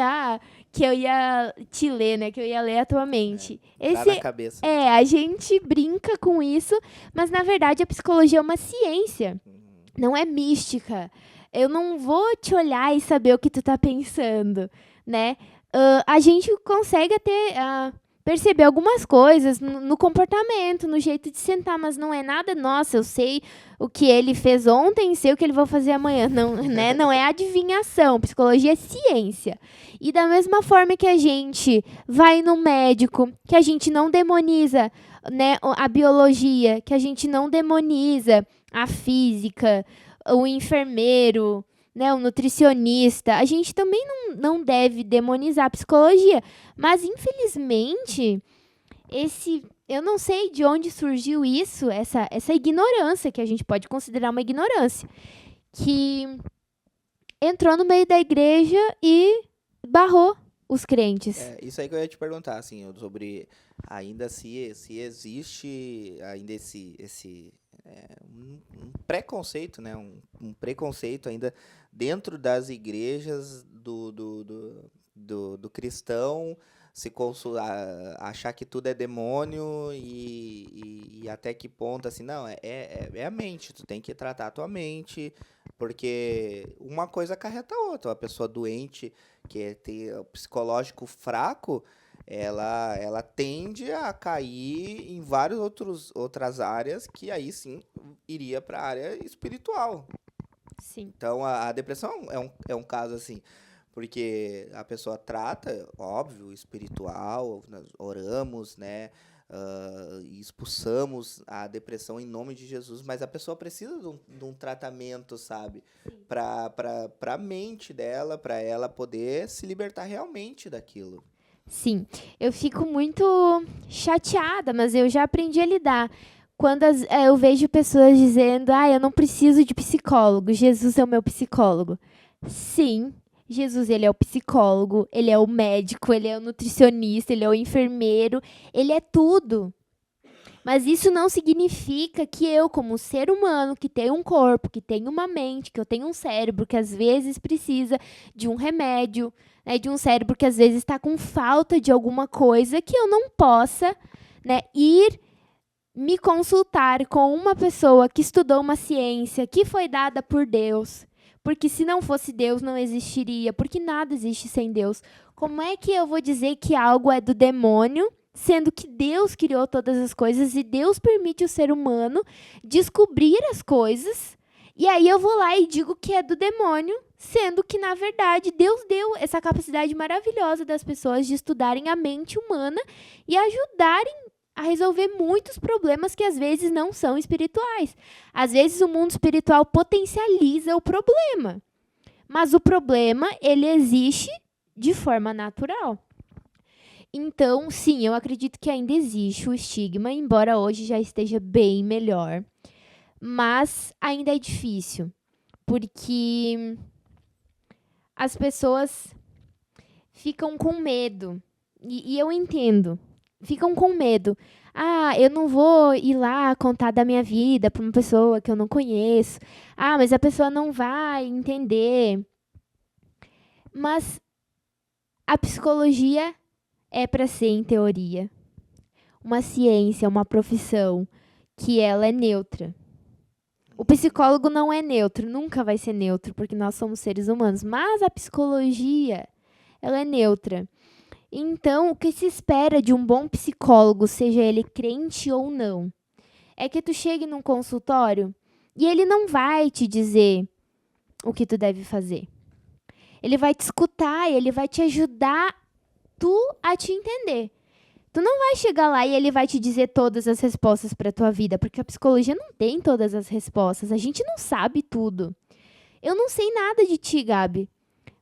que eu ia te ler, né? Que eu ia ler a tua mente. Tá na cabeça. A gente brinca com isso, mas na verdade a psicologia é uma ciência, não é mística. Eu não vou te olhar e saber o que tu tá pensando, né? A gente consegue até perceber algumas coisas no comportamento, no jeito de sentar, mas não é nada, nossa, eu sei o que ele fez ontem, sei o que ele vai fazer amanhã. Não, né? Não é adivinhação, psicologia é ciência. E da mesma forma que a gente vai no médico, que a gente não demoniza, né, a biologia, que a gente não demoniza a física, o enfermeiro, né, o nutricionista, a gente também não deve demonizar a psicologia. Mas, infelizmente, eu não sei de onde surgiu isso, essa ignorância, que a gente pode considerar uma ignorância, que entrou no meio da igreja e barrou os crentes. Isso aí que eu ia te perguntar, assim, sobre ainda se existe ainda um preconceito, né? Um preconceito ainda dentro das igrejas do cristão, achar que tudo é demônio e até que ponto, assim, não, é a mente, tu tem que tratar a tua mente, porque uma coisa acarreta a outra. A pessoa doente, que tem o psicológico fraco, ela tende a cair em várias outras áreas que aí sim iria para a área espiritual. Sim. Então a depressão é um caso assim, porque a pessoa trata, óbvio, espiritual, nós oramos, né? E expulsamos a depressão em nome de Jesus, mas a pessoa precisa de um tratamento, sabe? Para a mente dela, para ela poder se libertar realmente daquilo. Sim, eu fico muito chateada, mas eu já aprendi a lidar. Quando eu vejo pessoas dizendo, eu não preciso de psicólogo, Jesus é o meu psicólogo. Sim, Jesus, ele é o psicólogo, ele é o médico, ele é o nutricionista, ele é o enfermeiro, ele é tudo. Mas isso não significa que eu, como ser humano, que tenho um corpo, que tenho uma mente, que eu tenho um cérebro, que às vezes precisa de um remédio, né, de um cérebro que às vezes está com falta de alguma coisa, que eu não possa, né, ir me consultar com uma pessoa que estudou uma ciência, que foi dada por Deus. Porque se não fosse Deus, não existiria, porque nada existe sem Deus. Como é que eu vou dizer que algo é do demônio, sendo que Deus criou todas as coisas e Deus permite o ser humano descobrir as coisas, e aí eu vou lá e digo que é do demônio, sendo que, na verdade, Deus deu essa capacidade maravilhosa das pessoas de estudarem a mente humana e ajudarem a resolver muitos problemas que às vezes não são espirituais. Às vezes o mundo espiritual potencializa o problema, mas o problema, ele existe de forma natural. Então, sim, eu acredito que ainda existe o estigma, embora hoje já esteja bem melhor. Mas ainda é difícil, porque as pessoas ficam com medo. E eu entendo. Ficam com medo. Ah, eu não vou ir lá contar da minha vida para uma pessoa que eu não conheço. Ah, mas a pessoa não vai entender. Mas a psicologia é para ser, em teoria, uma ciência, uma profissão que ela é neutra. O psicólogo não é neutro, nunca vai ser neutro, porque nós somos seres humanos. Mas a psicologia, ela é neutra. Então, o que se espera de um bom psicólogo, seja ele crente ou não, é que tu chegue num consultório e ele não vai te dizer o que tu deve fazer. Ele vai te escutar e ele vai te ajudar tu a te entender. Tu não vai chegar lá e ele vai te dizer todas as respostas para tua vida, porque a psicologia não tem todas as respostas. A gente não sabe tudo. Eu não sei nada de ti, Gabi.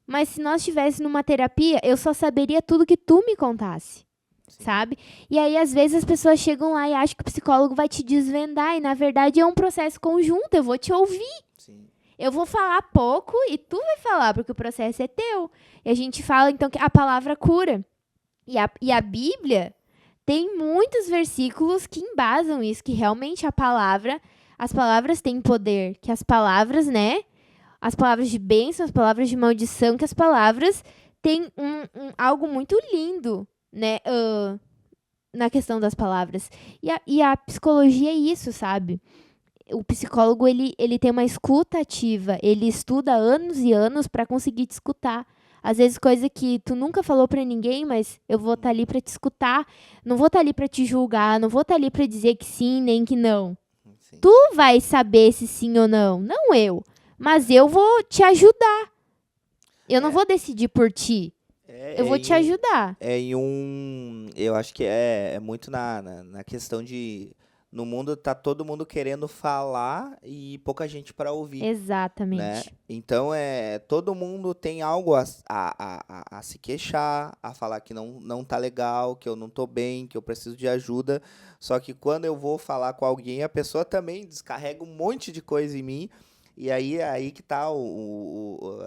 Mas se nós estivéssemos numa terapia, eu só saberia tudo que tu me contasse, sabe? E aí, às vezes, as pessoas chegam lá e acham que o psicólogo vai te desvendar, e na verdade é um processo conjunto, eu vou te ouvir. Sim. Eu vou falar pouco e tu vai falar, porque o processo é teu. E a gente fala, então, que a palavra cura. E a Bíblia tem muitos versículos que embasam isso, que realmente as palavras têm poder, que as palavras, né? As palavras de bênção, as palavras de maldição, que as palavras têm algo muito lindo, né? Na questão das palavras. E a psicologia é isso, sabe? O psicólogo, ele tem uma escuta ativa. Ele estuda anos e anos para conseguir te escutar. Às vezes, coisa que tu nunca falou para ninguém, mas eu vou estar ali para te escutar. Não vou estar ali para te julgar. Não vou estar ali para dizer que sim, nem que não. Sim. Tu vai saber se sim ou não. Não eu. Mas eu vou te ajudar. Eu não vou decidir por ti. Eu vou te ajudar. Eu acho que é muito na questão de, no mundo tá todo mundo querendo falar e pouca gente para ouvir, né? Exatamente. Então, todo mundo tem algo a se queixar, a falar que não tá legal, que eu não tô bem, que eu preciso de ajuda. Só que quando eu vou falar com alguém, a pessoa também descarrega um monte de coisa em mim. E aí que tá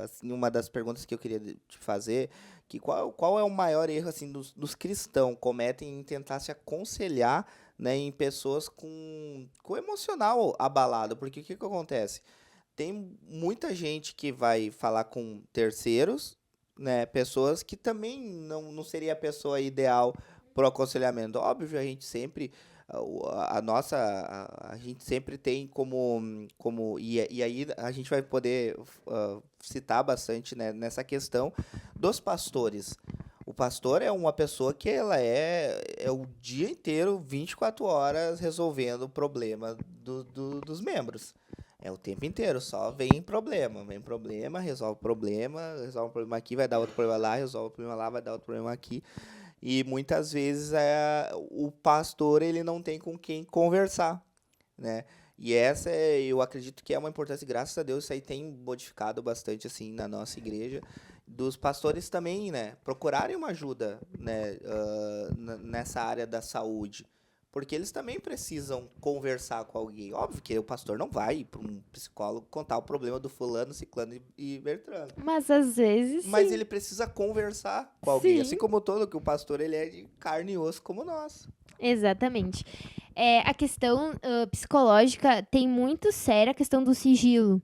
assim, uma das perguntas que eu queria te fazer, que qual é o maior erro assim dos cristãos cometem em tentar se aconselhar, né, em pessoas com emocional abalado? Porque o que que acontece? Tem muita gente que vai falar com terceiros, né? Pessoas que também não seria a pessoa ideal para o aconselhamento. Óbvio, a gente sempre a gente sempre tem e aí a gente vai poder citar bastante, né, nessa questão dos pastores. O pastor é uma pessoa que ela é o dia inteiro, 24 horas, resolvendo o problema dos membros. É o tempo inteiro, só vem problema, resolve um problema aqui, vai dar outro problema lá, resolve o problema lá, vai dar outro problema aqui. E muitas vezes o pastor ele não tem com quem conversar, né? E eu acredito que é uma importância, graças a Deus, isso aí tem modificado bastante assim na nossa igreja, dos pastores também, né, procurarem uma ajuda, né, nessa área da saúde. Porque eles também precisam conversar com alguém. Óbvio que o pastor não vai para um psicólogo contar o problema do fulano, ciclano e Bertrano. Mas às vezes, Mas sim. ele precisa conversar com alguém. Sim. Assim como todo, que o pastor ele é de carne e osso como nós. Exatamente. A questão psicológica tem muito séria a questão do sigilo,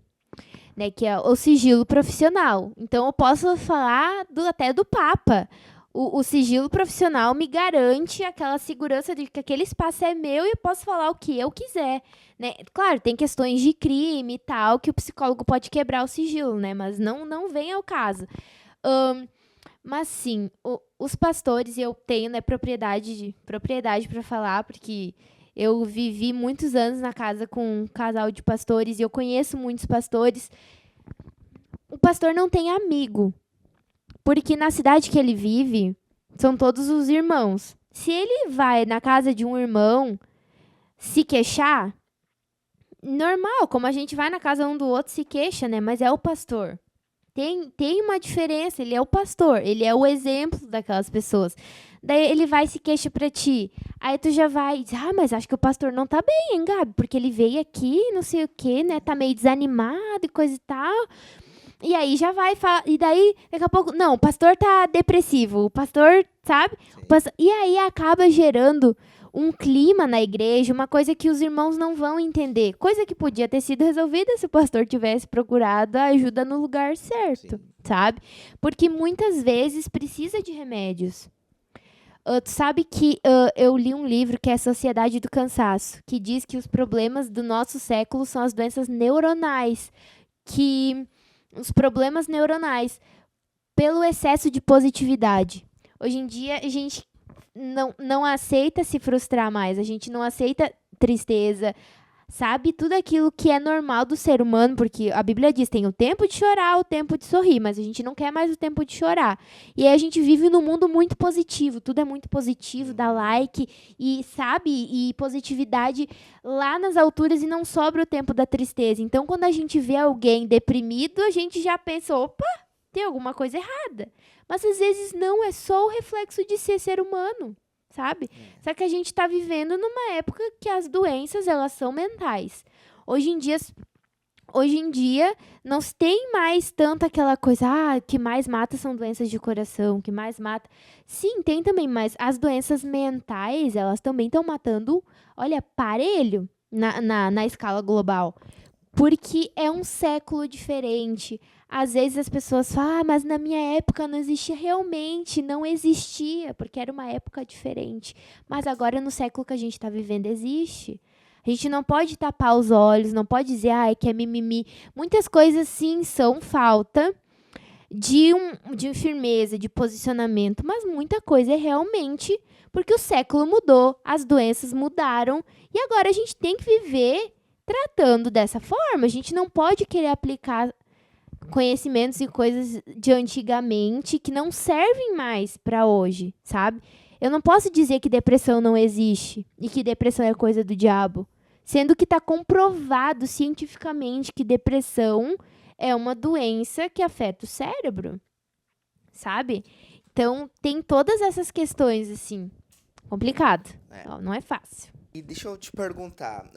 né? Que é o sigilo profissional. Então, eu posso falar até do Papa. O sigilo profissional me garante aquela segurança de que aquele espaço é meu e eu posso falar o que eu quiser, né? Claro, tem questões de crime e tal que o psicólogo pode quebrar o sigilo, né? Mas não vem ao caso. Mas sim, os pastores, eu tenho, né, propriedade para falar, porque eu vivi muitos anos na casa com um casal de pastores e eu conheço muitos pastores. O pastor não tem amigo, porque na cidade que ele vive, são todos os irmãos. Se ele vai na casa de um irmão se queixar, normal, como a gente vai na casa um do outro se queixa, né? Mas é o pastor. Tem uma diferença, ele é o pastor, ele é o exemplo daquelas pessoas. Daí ele vai e se queixa pra ti. Aí tu já vai e diz, mas acho que o pastor não tá bem, hein, Gabi? Porque ele veio aqui, não sei o quê, né? Tá meio desanimado e coisa e tal. E aí já vai, e daí, daqui a pouco, não, o pastor tá depressivo, o pastor, sabe? E aí acaba gerando um clima na igreja, uma coisa que os irmãos não vão entender. Coisa que podia ter sido resolvida se o pastor tivesse procurado a ajuda no lugar certo, sabe? Porque muitas vezes precisa de remédios. Tu sabe que eu li um livro que é Sociedade do Cansaço, que diz que os problemas do nosso século são as doenças neuronais, os problemas neuronais pelo excesso de positividade. Hoje em dia, a gente não aceita se frustrar mais, a gente não aceita tristeza, sabe? Tudo aquilo que é normal do ser humano, porque a Bíblia diz, tem o tempo de chorar, o tempo de sorrir, mas a gente não quer mais o tempo de chorar. E aí a gente vive num mundo muito positivo, tudo é muito positivo, dá like, e sabe? E positividade lá nas alturas e não sobra o tempo da tristeza. Então, quando a gente vê alguém deprimido, a gente já pensa, opa, tem alguma coisa errada. Mas às vezes não, é só o reflexo de ser humano, sabe? Só que a gente está vivendo numa época que as doenças, elas são mentais. Hoje em dia não se tem mais tanto aquela coisa, que mais mata são doenças de coração, que mais mata. Sim, tem também, mas as doenças mentais, elas também estão matando, olha, parelho na escala global. Porque é um século diferente. Às vezes as pessoas falam, mas na minha época não existia. Realmente, não existia, porque era uma época diferente. Mas agora, no século que a gente está vivendo, existe. A gente não pode tapar os olhos, não pode dizer, é que é mimimi. Muitas coisas, sim, são falta de firmeza, de posicionamento, mas muita coisa é realmente porque o século mudou, as doenças mudaram, e agora a gente tem que viver tratando dessa forma. A gente não pode querer aplicar conhecimentos e coisas de antigamente que não servem mais para hoje, sabe? Eu não posso dizer que depressão não existe e que depressão é coisa do diabo, sendo que está comprovado cientificamente que depressão é uma doença que afeta o cérebro, sabe? Então, tem todas essas questões, assim, complicado. Não é fácil. E deixa eu te perguntar,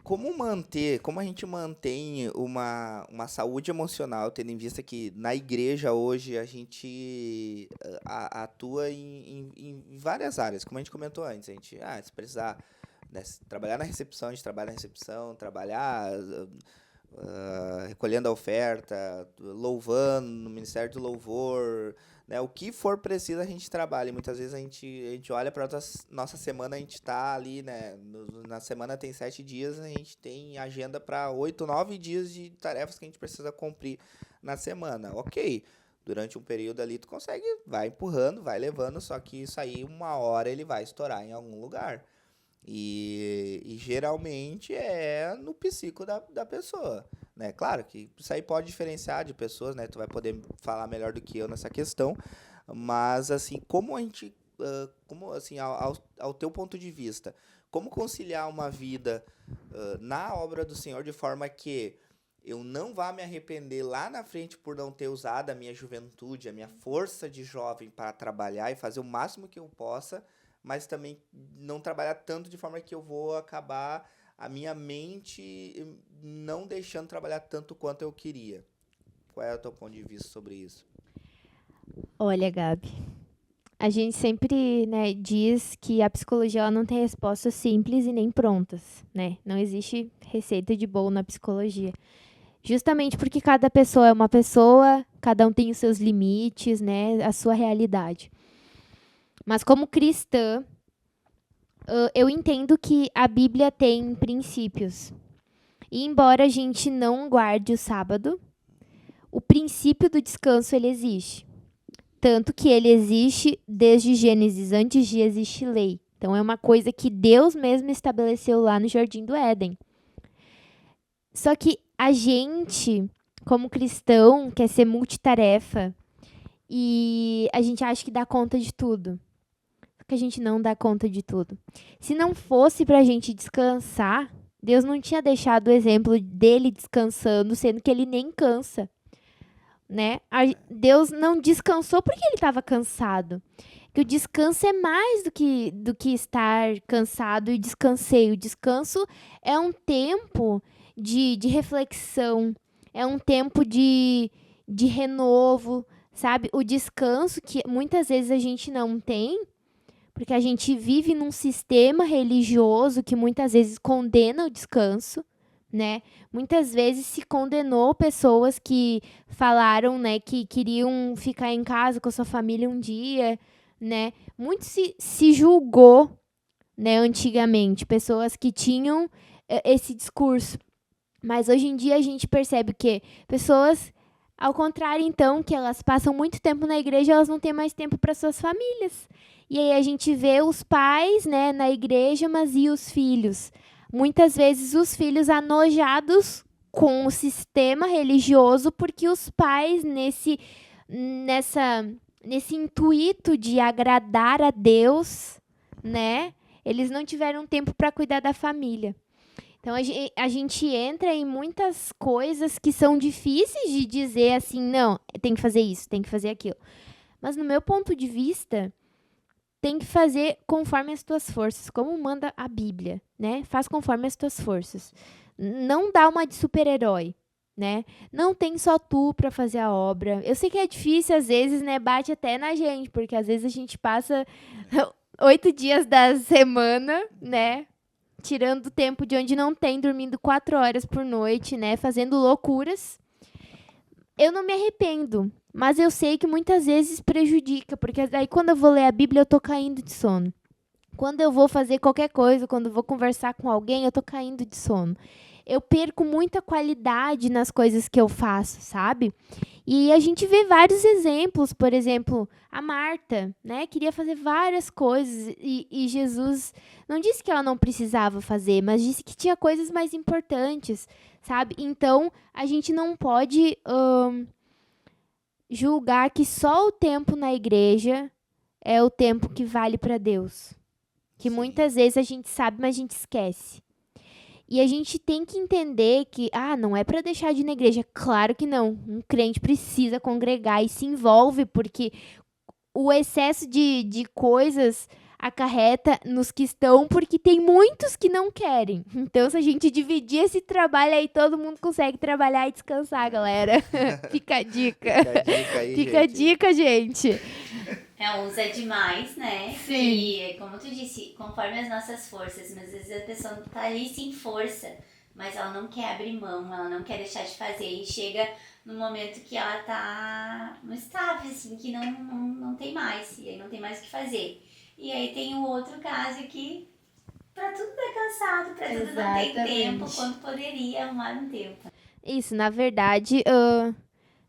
como a gente mantém uma saúde emocional, tendo em vista que na igreja hoje a gente atua em várias áreas, como a gente comentou antes, se precisar, né, trabalhar na recepção, a gente trabalha na recepção, trabalhar recolhendo a oferta, louvando no Ministério do Louvor, né, o que for preciso a gente trabalha. E muitas vezes a gente olha para nossa semana, a gente está ali, né, na semana tem 7 dias, a gente tem agenda para 8, 9 dias de tarefas que a gente precisa cumprir na semana. Ok, durante um período ali tu consegue, vai empurrando, vai levando, só que isso aí uma hora ele vai estourar em algum lugar. E geralmente é no psico da pessoa, né? Claro que isso aí pode diferenciar de pessoas, né? Tu vai poder falar melhor do que eu nessa questão, mas assim, como assim, ao teu ponto de vista, como conciliar uma vida na obra do Senhor de forma que eu não vá me arrepender lá na frente por não ter usado a minha juventude, a minha força de jovem para trabalhar e fazer o máximo que eu possa, mas também não trabalhar tanto de forma que eu vou acabar a minha mente não deixando trabalhar tanto quanto eu queria. Qual é o teu ponto de vista sobre isso? Olha, Gabi, a gente sempre, né, diz que a psicologia ela não tem respostas simples e nem prontas, né? Não existe receita de bolo na psicologia. Justamente porque cada pessoa é uma pessoa, cada um tem os seus limites, né, a sua realidade. Mas como cristã, eu entendo que a Bíblia tem princípios. E embora a gente não guarde o sábado, o princípio do descanso ele existe. Tanto que ele existe desde Gênesis, antes de existir lei. Então é uma coisa que Deus mesmo estabeleceu lá no Jardim do Éden. Só que a gente, como cristão, quer ser multitarefa e a gente acha que dá conta de tudo. Que a gente não dá conta de tudo. Se não fosse para a gente descansar, Deus não tinha deixado o exemplo dele descansando, sendo que ele nem cansa. né? Deus não descansou porque ele estava cansado. Que o descanso é mais do que estar cansado e descansei. O descanso é um tempo de reflexão, é um tempo de renovo, sabe? O descanso que muitas vezes a gente não tem, porque a gente vive num sistema religioso que muitas vezes condena o descanso, né? Muitas vezes se condenou pessoas que falaram, né, que queriam ficar em casa com a sua família um dia, né? Muito se julgou, né, antigamente, pessoas que tinham esse discurso. Mas hoje em dia a gente percebe que pessoas, ao contrário, então, que elas passam muito tempo na igreja, elas não têm mais tempo para suas famílias. E aí a gente vê os pais, né, na igreja, mas e os filhos? Muitas vezes os filhos anojados com o sistema religioso, porque os pais, nesse intuito de agradar a Deus, né, eles não tiveram tempo para cuidar da família. Então a gente entra em muitas coisas que são difíceis de dizer assim, não, tem que fazer isso, tem que fazer aquilo. Mas no meu ponto de vista, tem que fazer conforme as tuas forças, como manda a Bíblia, né? Faz conforme as tuas forças. Não dá uma de super-herói, né? Não tem só tu para fazer a obra. Eu sei que é difícil às vezes, né? Bate até na gente, porque às vezes a gente passa 8 dias da semana, né? Tirando tempo de onde não tem, dormindo 4 horas por noite, né? Fazendo loucuras. Eu não me arrependo, mas eu sei que muitas vezes prejudica, porque daí quando eu vou ler a Bíblia eu tô caindo de sono. Quando eu vou fazer qualquer coisa, quando eu vou conversar com alguém, eu tô caindo de sono. Eu perco muita qualidade nas coisas que eu faço, sabe? E a gente vê vários exemplos, por exemplo, a Marta, né? Queria fazer várias coisas e Jesus não disse que ela não precisava fazer, mas disse que tinha coisas mais importantes, sabe? Então, a gente não pode julgar que só o tempo na igreja é o tempo que vale para Deus. Que Sim. muitas vezes a gente sabe, mas a gente esquece. E a gente tem que entender que, não é para deixar de ir na igreja. Claro que não. Um crente precisa congregar e se envolve, porque o excesso de coisas acarreta nos que estão, porque tem muitos que não querem. Então, se a gente dividir esse trabalho aí, todo mundo consegue trabalhar e descansar, galera. Fica a dica. Fica a dica aí, Fica a gente. dica, gente. Usa demais, né? Sim. E, como tu disse, conforme as nossas forças, mas às vezes a pessoa tá ali sem força, mas ela não quer abrir mão, ela não quer deixar de fazer, e chega no momento que ela tá no estável, assim, que não tem mais, e aí não tem mais o que fazer. E aí tem o outro caso que pra tudo tá cansado, pra tudo não tem tempo, quando poderia arrumar um tempo. Isso, na verdade,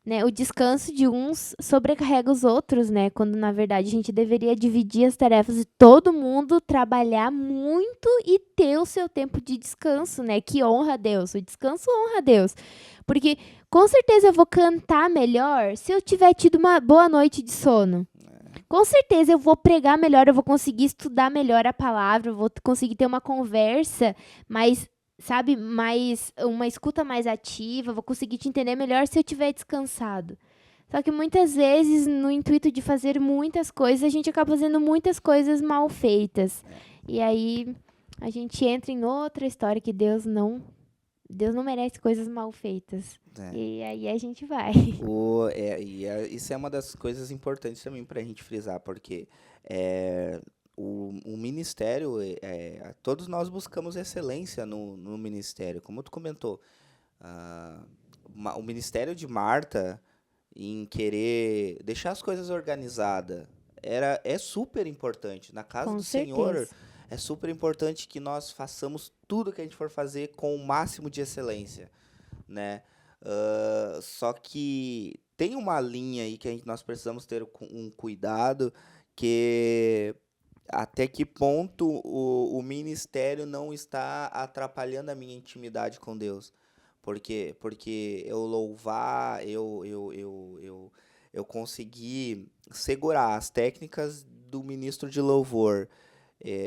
né, o descanso de uns sobrecarrega os outros, né? Quando na verdade a gente deveria dividir as tarefas e todo mundo trabalhar muito e ter o seu tempo de descanso, né? Que honra a Deus. O descanso honra a Deus. Porque com certeza eu vou cantar melhor se eu tiver tido uma boa noite de sono. Com certeza eu vou pregar melhor, eu vou conseguir estudar melhor a palavra, eu vou conseguir ter uma conversa mais, sabe, uma escuta mais ativa, vou conseguir te entender melhor se eu tiver descansado. Só que muitas vezes, no intuito de fazer muitas coisas, a gente acaba fazendo muitas coisas mal feitas. E aí a gente entra em outra história que Deus não merece coisas mal feitas. É. E aí a gente vai. Isso é uma das coisas importantes também para a gente frisar, porque o ministério, todos nós buscamos excelência no ministério, como tu comentou. O ministério de Marta, em querer deixar as coisas organizadas, é super importante. Na casa Com do certeza. Senhor, é super importante que nós façamos tudo que a gente for fazer com o máximo de excelência, né? Só que tem uma linha aí que nós precisamos ter um cuidado, que até que ponto o ministério não está atrapalhando a minha intimidade com Deus. Porque eu louvar, eu consegui segurar as técnicas do ministro de louvor,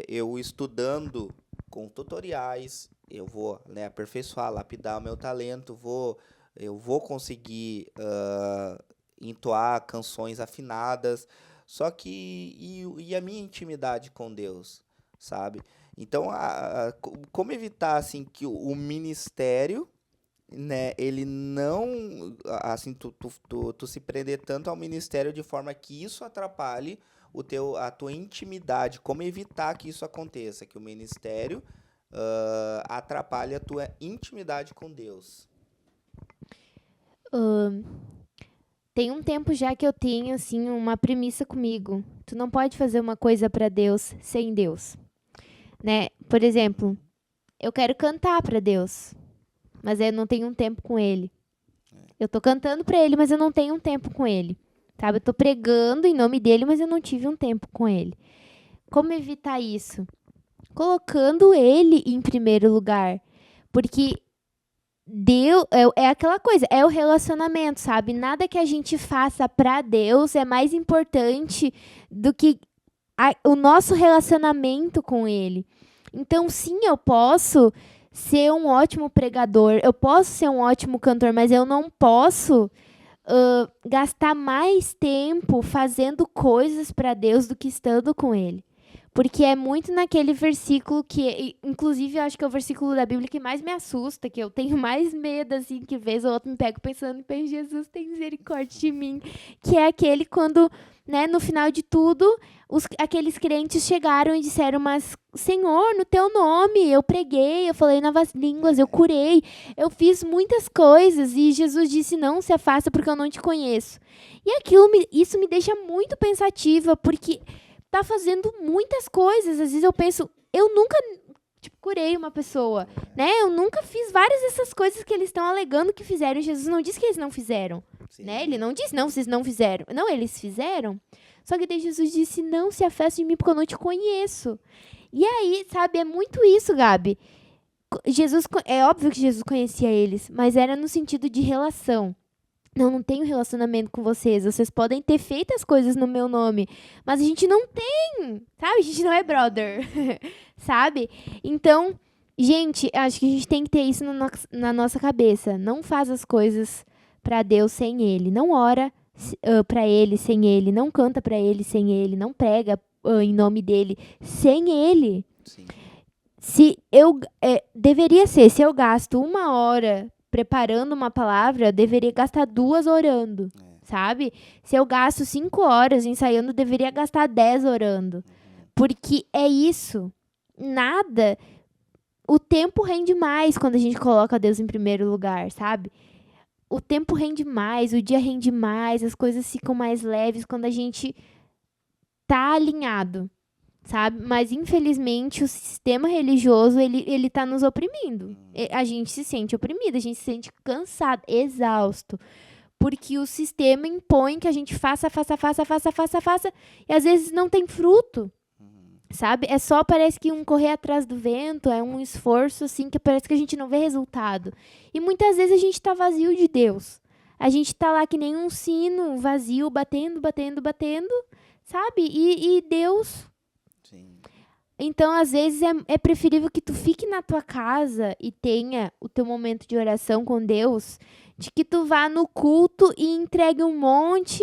eu estudando com tutoriais, eu vou, né, aperfeiçoar, lapidar o meu talento, vou eu vou conseguir entoar canções afinadas, só que e a minha intimidade com Deus, sabe? Então, como evitar assim que o ministério, né, ele não, assim, tu se prender tanto ao ministério de forma que isso atrapalhe a tua intimidade, como evitar que isso aconteça, que o ministério atrapalhe a tua intimidade com Deus. Tem um tempo já que eu tenho, assim, uma premissa comigo. Tu não pode fazer uma coisa para Deus sem Deus, né? Por exemplo, eu quero cantar para Deus, mas eu não tenho um tempo com Ele. Eu tô cantando para Ele, mas eu não tenho um tempo com Ele, sabe? Eu tô pregando em nome dEle, mas eu não tive um tempo com Ele. Como evitar isso? Colocando Ele em primeiro lugar, porque Deus é aquela coisa, é o relacionamento, sabe? Nada que a gente faça para Deus é mais importante do que o nosso relacionamento com Ele. Então, sim, eu posso ser um ótimo pregador, eu posso ser um ótimo cantor, mas eu não posso gastar mais tempo fazendo coisas para Deus do que estando com Ele. Porque é muito naquele versículo que, inclusive, eu acho que é o versículo da Bíblia que mais me assusta, que eu tenho mais medo, assim, que vez ou outra me pego pensando, Jesus, tem misericórdia de mim. Que é aquele quando, né, no final de tudo, aqueles crentes chegaram e disseram, mas, Senhor, no teu nome, eu preguei, eu falei novas línguas, eu curei, eu fiz muitas coisas. E Jesus disse, não se afasta porque eu não te conheço. E isso me deixa muito pensativa, porque tá fazendo muitas coisas. Às vezes eu penso, eu nunca curei uma pessoa, né? Eu nunca fiz várias dessas coisas que eles estão alegando que fizeram. Jesus não disse que eles não fizeram, né? Ele não disse, não, vocês não fizeram. Não, eles fizeram. Só que daí Jesus disse, não se afasta de mim porque eu não te conheço. E aí, sabe, é muito isso, Gabi. É óbvio que Jesus conhecia eles, mas era no sentido de relação. Não tenho relacionamento com vocês. Vocês podem ter feito as coisas no meu nome, mas a gente não tem, sabe? A gente não é brother, sabe? Então, gente, acho que a gente tem que ter isso na nossa cabeça. Não faz as coisas para Deus sem Ele. Não ora para Ele sem Ele. Não canta para Ele sem Ele. Não prega em nome dEle sem Ele. Sim. Deveria ser, se eu gasto 1 hora preparando uma palavra, eu deveria gastar 2 orando, sabe? Se eu gasto 5 horas ensaiando, eu deveria gastar 10 orando. Porque é isso. Nada. O tempo rende mais quando a gente coloca Deus em primeiro lugar, sabe? O tempo rende mais, o dia rende mais, as coisas ficam mais leves quando a gente tá alinhado, sabe? Mas, infelizmente, o sistema religioso, ele tá nos oprimindo. A gente se sente oprimido, a gente se sente cansado, exausto. Porque o sistema impõe que a gente faça, e às vezes não tem fruto, sabe? É só, parece que um correr atrás do vento, é um esforço, assim, que parece que a gente não vê resultado. E muitas vezes a gente tá vazio de Deus. A gente tá lá que nem um sino vazio, batendo, sabe? E Deus... Sim. Então, às vezes, é preferível que tu fique na tua casa e tenha o teu momento de oração com Deus, de que tu vá no culto e entregue um monte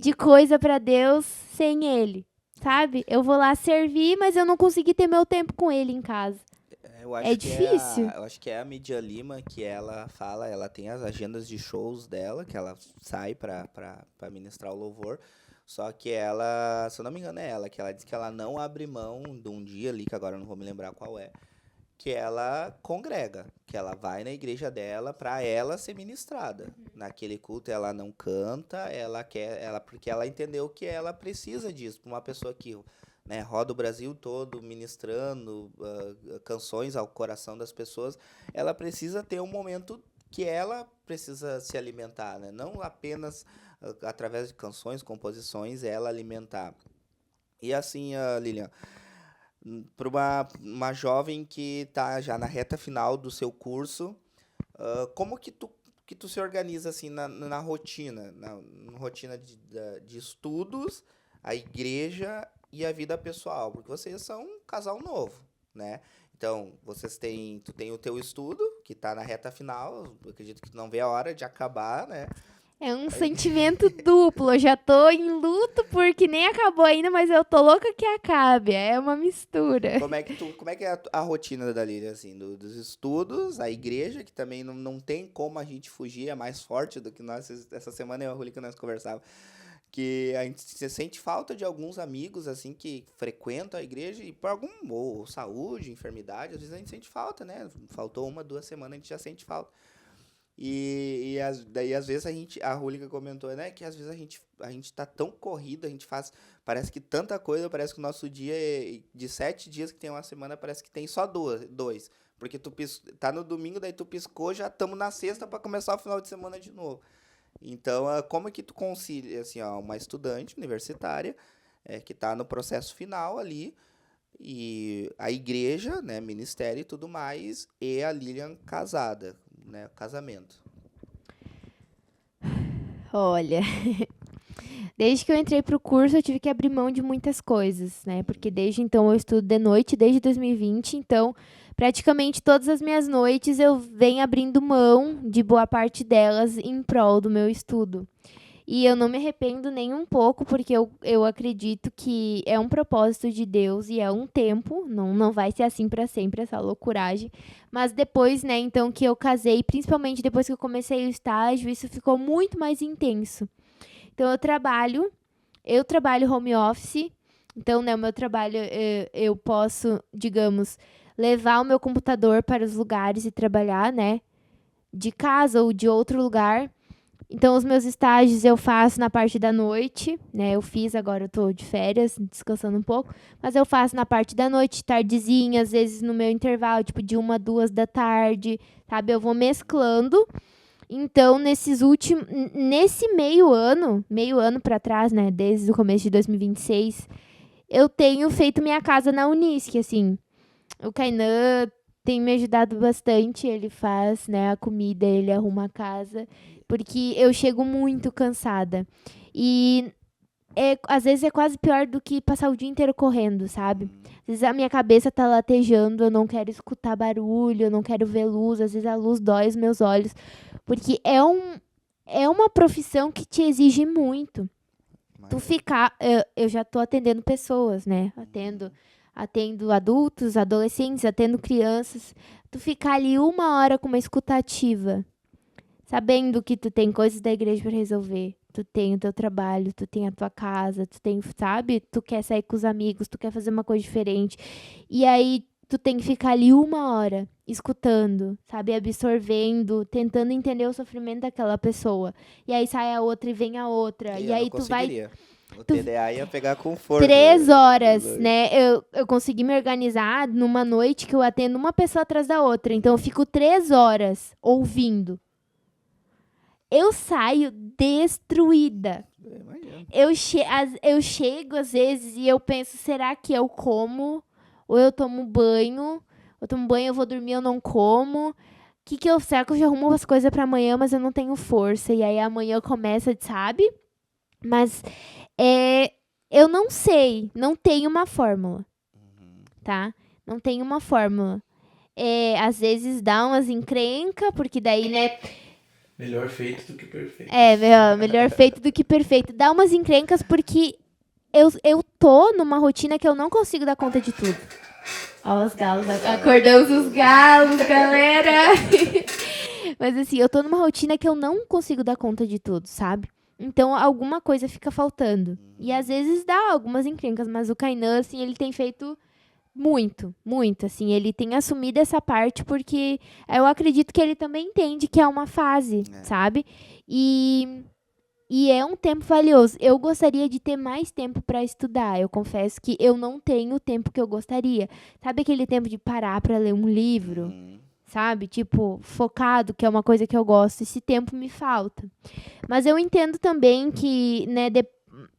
de coisa para Deus sem Ele, sabe? Eu vou lá servir, mas eu não consegui ter meu tempo com Ele em casa. É difícil. Eu acho que é a Mídia Lima que ela fala, ela tem as agendas de shows dela, que ela sai para ministrar o louvor. Só que ela, se eu não me engano, é ela, que ela diz que ela não abre mão de um dia ali, que agora eu não vou me lembrar qual é, que ela congrega, que ela vai na igreja dela para ela ser ministrada. Naquele culto ela não canta, porque ela entendeu que ela precisa disso, para uma pessoa que, né, roda o Brasil todo ministrando canções ao coração das pessoas, ela precisa ter um momento que ela precisa se alimentar, né? Não apenas através de canções, composições, ela alimentar. E assim, Lilian, para uma jovem que está já na reta final do seu curso, como que tu se organiza assim na rotina, na rotina de estudos, a igreja e a vida pessoal? Porque vocês são um casal novo, né? Então, tu tem o teu estudo, que tá na reta final, eu acredito que tu não vê a hora de acabar, né? É um sentimento duplo. Eu já tô em luto porque nem acabou ainda, mas eu tô louca que acabe. É uma mistura. Como é que é a rotina da Lília, assim, dos estudos, a igreja, que também não tem como a gente fugir, é mais forte do que nós, essa semana eu e a Ruli que nós conversávamos, que a gente se sente falta de alguns amigos, assim, que frequentam a igreja e por ou saúde, enfermidade, às vezes a gente sente falta, né? Faltou 1, 2 semanas, a gente já sente falta. Daí, às vezes, a Rúlica comentou, né, que às vezes a gente tá tão corrido, a gente faz, parece que tanta coisa, parece que o nosso dia, de 7 dias que tem uma semana, parece que tem só dois. Porque tá no domingo, daí tu piscou, já estamos na sexta para começar o final de semana de novo. Então, como é que tu concilia, assim, ó, uma estudante universitária, que tá no processo final ali, e a igreja, né, ministério e tudo mais, e a Lilian casada, né, casamento. Olha, desde que eu entrei pro curso, eu tive que abrir mão de muitas coisas, né? Porque desde então eu estudo de noite, desde 2020, então praticamente todas as minhas noites eu venho abrindo mão de boa parte delas em prol do meu estudo. E eu não me arrependo nem um pouco, porque eu acredito que é um propósito de Deus e é um tempo, não vai ser assim para sempre, essa loucuragem. Mas depois, né, então que eu casei, principalmente depois que eu comecei o estágio, isso ficou muito mais intenso. Então eu trabalho home office, então, né, o meu trabalho, eu posso, digamos, levar o meu computador para os lugares e trabalhar, né, de casa ou de outro lugar. Então, os meus estágios eu faço na parte da noite, né? Eu fiz, agora eu tô de férias, descansando um pouco. Mas eu faço na parte da noite, tardezinha, às vezes no meu intervalo, tipo de 1, 2 da tarde, sabe? Eu vou mesclando. Então, nesse meio ano para trás, né? Desde o começo de 2026, eu tenho feito minha casa na Unisc, assim. O Kainan tem me ajudado bastante, ele faz, né, a comida, ele arruma a casa, porque eu chego muito cansada. E às vezes é quase pior do que passar o dia inteiro correndo, sabe? Às vezes a minha cabeça tá latejando, eu não quero escutar barulho, eu não quero ver luz, às vezes a luz dói os meus olhos, porque é uma profissão que te exige muito. Tu ficar, eu já tô atendendo pessoas, né? Atendo adultos, adolescentes, atendo crianças. Tu ficar ali 1 hora com uma escutativa, sabendo que tu tem coisas da igreja para resolver. Tu tem o teu trabalho, tu tem a tua casa, tu tem, sabe? Tu quer sair com os amigos, tu quer fazer uma coisa diferente. E aí tu tem que ficar ali 1 hora escutando, sabe? Absorvendo, tentando entender o sofrimento daquela pessoa. E aí sai a outra e vem a outra. E aí tu vai... O TDA ia pegar com força. 3 horas, né? Eu consegui me organizar numa noite que eu atendo uma pessoa atrás da outra. Então, eu fico 3 horas ouvindo. Eu saio destruída. Eu chego, às vezes, e eu penso, será que eu como? Ou eu tomo banho? Eu tomo banho, eu vou dormir, eu não como. Será que eu já arrumo as coisas para amanhã, mas eu não tenho força? E aí, amanhã começa, sabe? Mas... eu não sei, não tem uma fórmula, tá? Não tem uma fórmula. Às vezes dá umas encrenca, porque daí, né... Melhor feito do que perfeito. Melhor feito do que perfeito. Dá umas encrencas porque eu tô numa rotina que eu não consigo dar conta de tudo. Ó, os galos, acordamos os galos, galera! Mas assim, eu tô numa rotina que eu não consigo dar conta de tudo, sabe? Então, alguma coisa fica faltando. E, às vezes, dá algumas encrencas. Mas o Kainan, assim, ele tem feito muito, muito, assim. Ele tem assumido essa parte porque eu acredito que ele também entende que é uma fase, sabe? E é um tempo valioso. Eu gostaria de ter mais tempo para estudar. Eu confesso que eu não tenho o tempo que eu gostaria. Sabe aquele tempo de parar para ler um livro? Sabe? Tipo, focado, que é uma coisa que eu gosto. Esse tempo me falta. Mas eu entendo também que, né,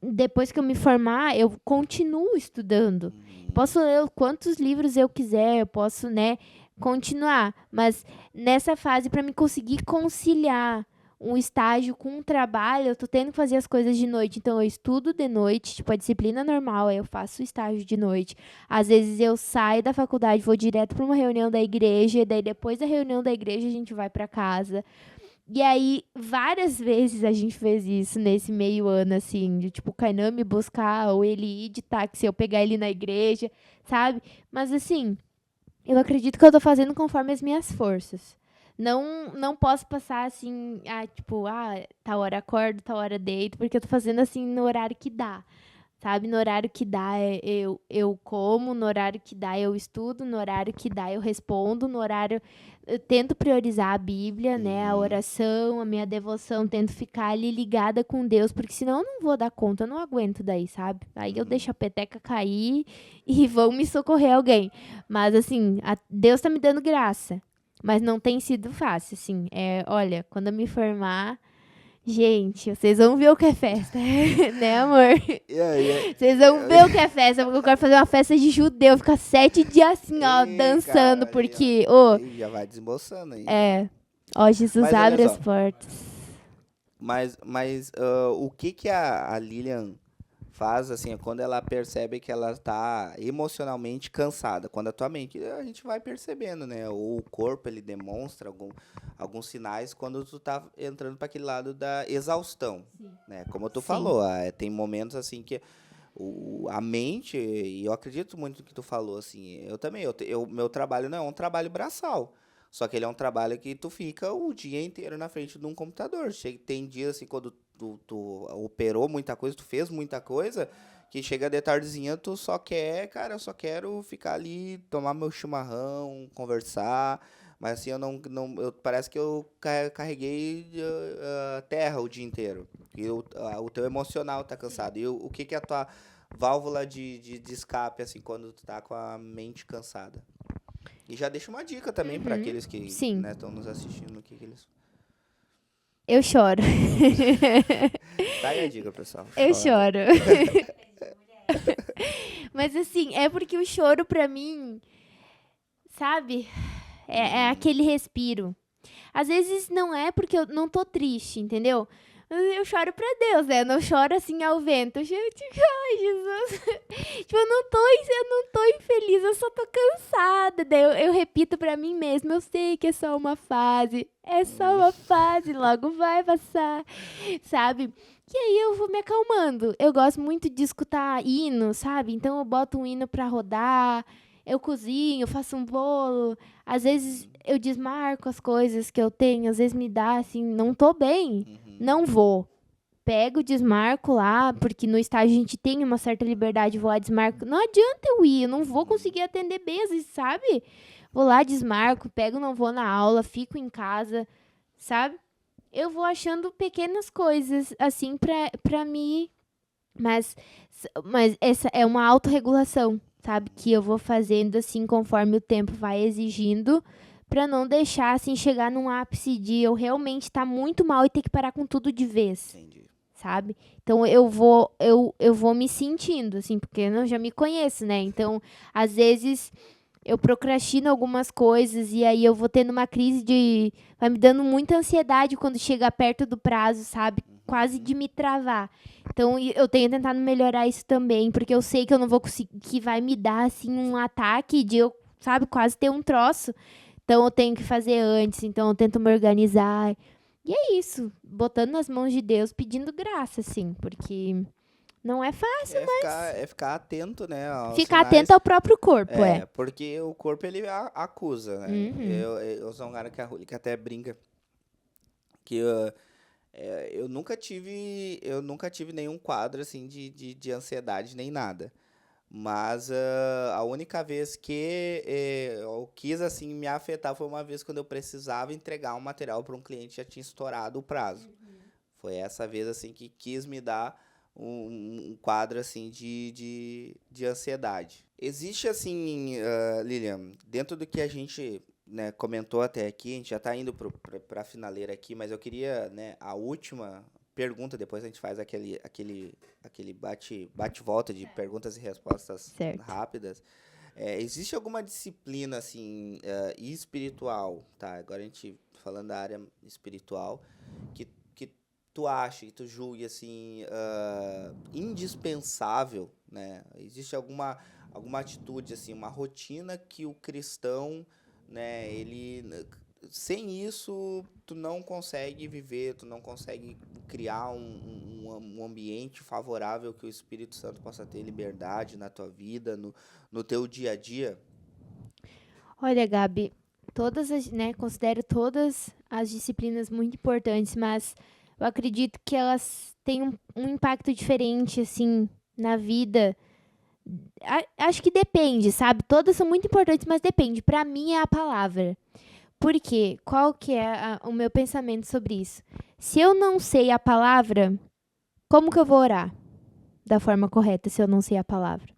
depois que eu me formar, eu continuo estudando. Posso ler quantos livros eu quiser, eu posso, né, continuar. Mas nessa fase, para me conseguir conciliar um estágio com um trabalho, eu tô tendo que fazer as coisas de noite. Então, eu estudo de noite, tipo, a disciplina normal, aí eu faço o estágio de noite. Às vezes, eu saio da faculdade, vou direto para uma reunião da igreja, e daí, depois da reunião da igreja, a gente vai para casa. E aí, várias vezes a gente fez isso nesse meio ano, assim, de tipo, o Kainan me buscar, ou ele ir de táxi, eu pegar ele na igreja, sabe? Mas assim, eu acredito que eu tô fazendo conforme as minhas forças. Não posso passar assim, tipo, tal hora acordo, tal hora deito, porque eu tô fazendo assim no horário que dá. Sabe, no horário que dá eu como, no horário que dá eu estudo, no horário que dá eu respondo, no horário eu tento priorizar a Bíblia, né, a oração, a minha devoção, tento ficar ali ligada com Deus, porque senão eu não vou dar conta, eu não aguento daí, sabe? Aí eu deixo a peteca cair e vão me socorrer alguém. Mas assim, Deus tá me dando graça, mas não tem sido fácil, assim. Olha, quando eu me formar, gente, vocês vão ver o que é festa, né, amor? Vocês vão ver o que é festa, porque eu quero fazer uma festa de judeu, ficar 7 dias assim, ó, dançando, Cara, porque, já vai desmoçando aí. ó, Jesus Mas olha abre as só. portas. Mas o que a Lilian faz, assim, quando ela percebe que ela tá emocionalmente cansada? Quando a tua mente, a gente vai percebendo, né? Ou o corpo, ele demonstra alguns sinais quando tu tá entrando para aquele lado da exaustão, né? Como tu Sim. falou, tem momentos, assim, que a mente, e eu acredito muito no que tu falou, assim, eu também, meu trabalho não é um trabalho braçal, só que ele é um trabalho que tu fica o dia inteiro na frente de um computador. Tem dias, assim, quando tu operou muita coisa, tu fez muita coisa, que chega de tardezinha, tu só quer, cara, eu só quero ficar ali, tomar meu chimarrão, conversar, mas assim, parece que eu carreguei terra o dia inteiro. E o teu emocional tá cansado. E o que é a tua válvula de escape, assim, quando tu tá com a mente cansada? E já deixa uma dica também para aqueles que Sim. estão nos assistindo. O que eles... Eu choro. Tá aí a dica, pessoal. Eu Chora. choro. Mas assim, é porque o choro pra mim, sabe? É aquele respiro. Às vezes não é porque eu não tô triste, entendeu? Eu choro pra Deus, né? Eu não choro assim ao vento. Eu choro, tipo, ai, Jesus. Tipo, eu não tô infeliz, eu só tô cansada. Daí eu repito pra mim mesma, eu sei que é só uma fase. É só uma fase, logo vai passar, sabe? E aí eu vou me acalmando. Eu gosto muito de escutar hino, sabe? Então eu boto um hino pra rodar, eu cozinho, faço um bolo. Às vezes eu desmarco as coisas que eu tenho, às vezes me dá assim, não tô bem, não vou. Pego, desmarco lá, porque no estágio a gente tem uma certa liberdade, vou lá, desmarco. Não adianta eu ir, eu não vou conseguir atender bem, às vezes, sabe? Vou lá, desmarco, pego, não vou na aula, fico em casa, sabe? Eu vou achando pequenas coisas, assim, pra mim. Mas essa é uma autorregulação, sabe? Que eu vou fazendo, assim, conforme o tempo vai exigindo, pra não deixar, assim, chegar num ápice de eu realmente estar muito mal e ter que parar com tudo de vez. Entendi. Sabe? Então eu vou me sentindo, assim, porque eu já me conheço, né? Então, às vezes eu procrastino algumas coisas e aí eu vou tendo uma crise de. Vai me dando muita ansiedade quando chega perto do prazo, sabe? Quase de me travar. Então eu tenho tentado melhorar isso também, porque eu sei que eu não vou conseguir, que vai me dar, assim, um ataque de eu, sabe, quase ter um troço. Então eu tenho que fazer antes, então eu tento me organizar. E é isso, botando nas mãos de Deus, pedindo graça, assim, porque não é fácil, Ficar atento, né, aos ficar sinais. atento ao próprio corpo, Porque o corpo, ele acusa, né? Uhum. Eu sou um cara que até brinca que eu nunca tive nenhum quadro, assim, de ansiedade, nem nada. Mas a única vez que eu quis, assim, me afetar foi uma vez quando eu precisava entregar um material para um cliente que já tinha estourado o prazo. Foi essa vez, assim, que quis me dar um quadro, assim, de ansiedade. Existe, assim, Lilian, dentro do que a gente, né, comentou até aqui, a gente já está indo para a finaleira aqui, mas eu queria, né, a última pergunta, depois a gente faz aquele bate-volta de perguntas e respostas Certo. rápidas. Existe alguma disciplina, assim, espiritual, tá? Agora a gente falando da área espiritual, que tu acha, que tu julgue, assim, indispensável, né? Existe alguma atitude, assim, uma rotina que o cristão, né, sem isso, tu não consegue viver, tu não consegue criar um ambiente favorável que o Espírito Santo possa ter liberdade na tua vida, no teu dia a dia. Olha, Gabi, considero todas as disciplinas muito importantes, mas eu acredito que elas têm um impacto diferente, assim, na vida. Acho que depende, sabe? Todas são muito importantes, mas depende. Pra mim é a palavra. Por quê? Qual que é o meu pensamento sobre isso? Se eu não sei a palavra, como que eu vou orar da forma correta se eu não sei a palavra?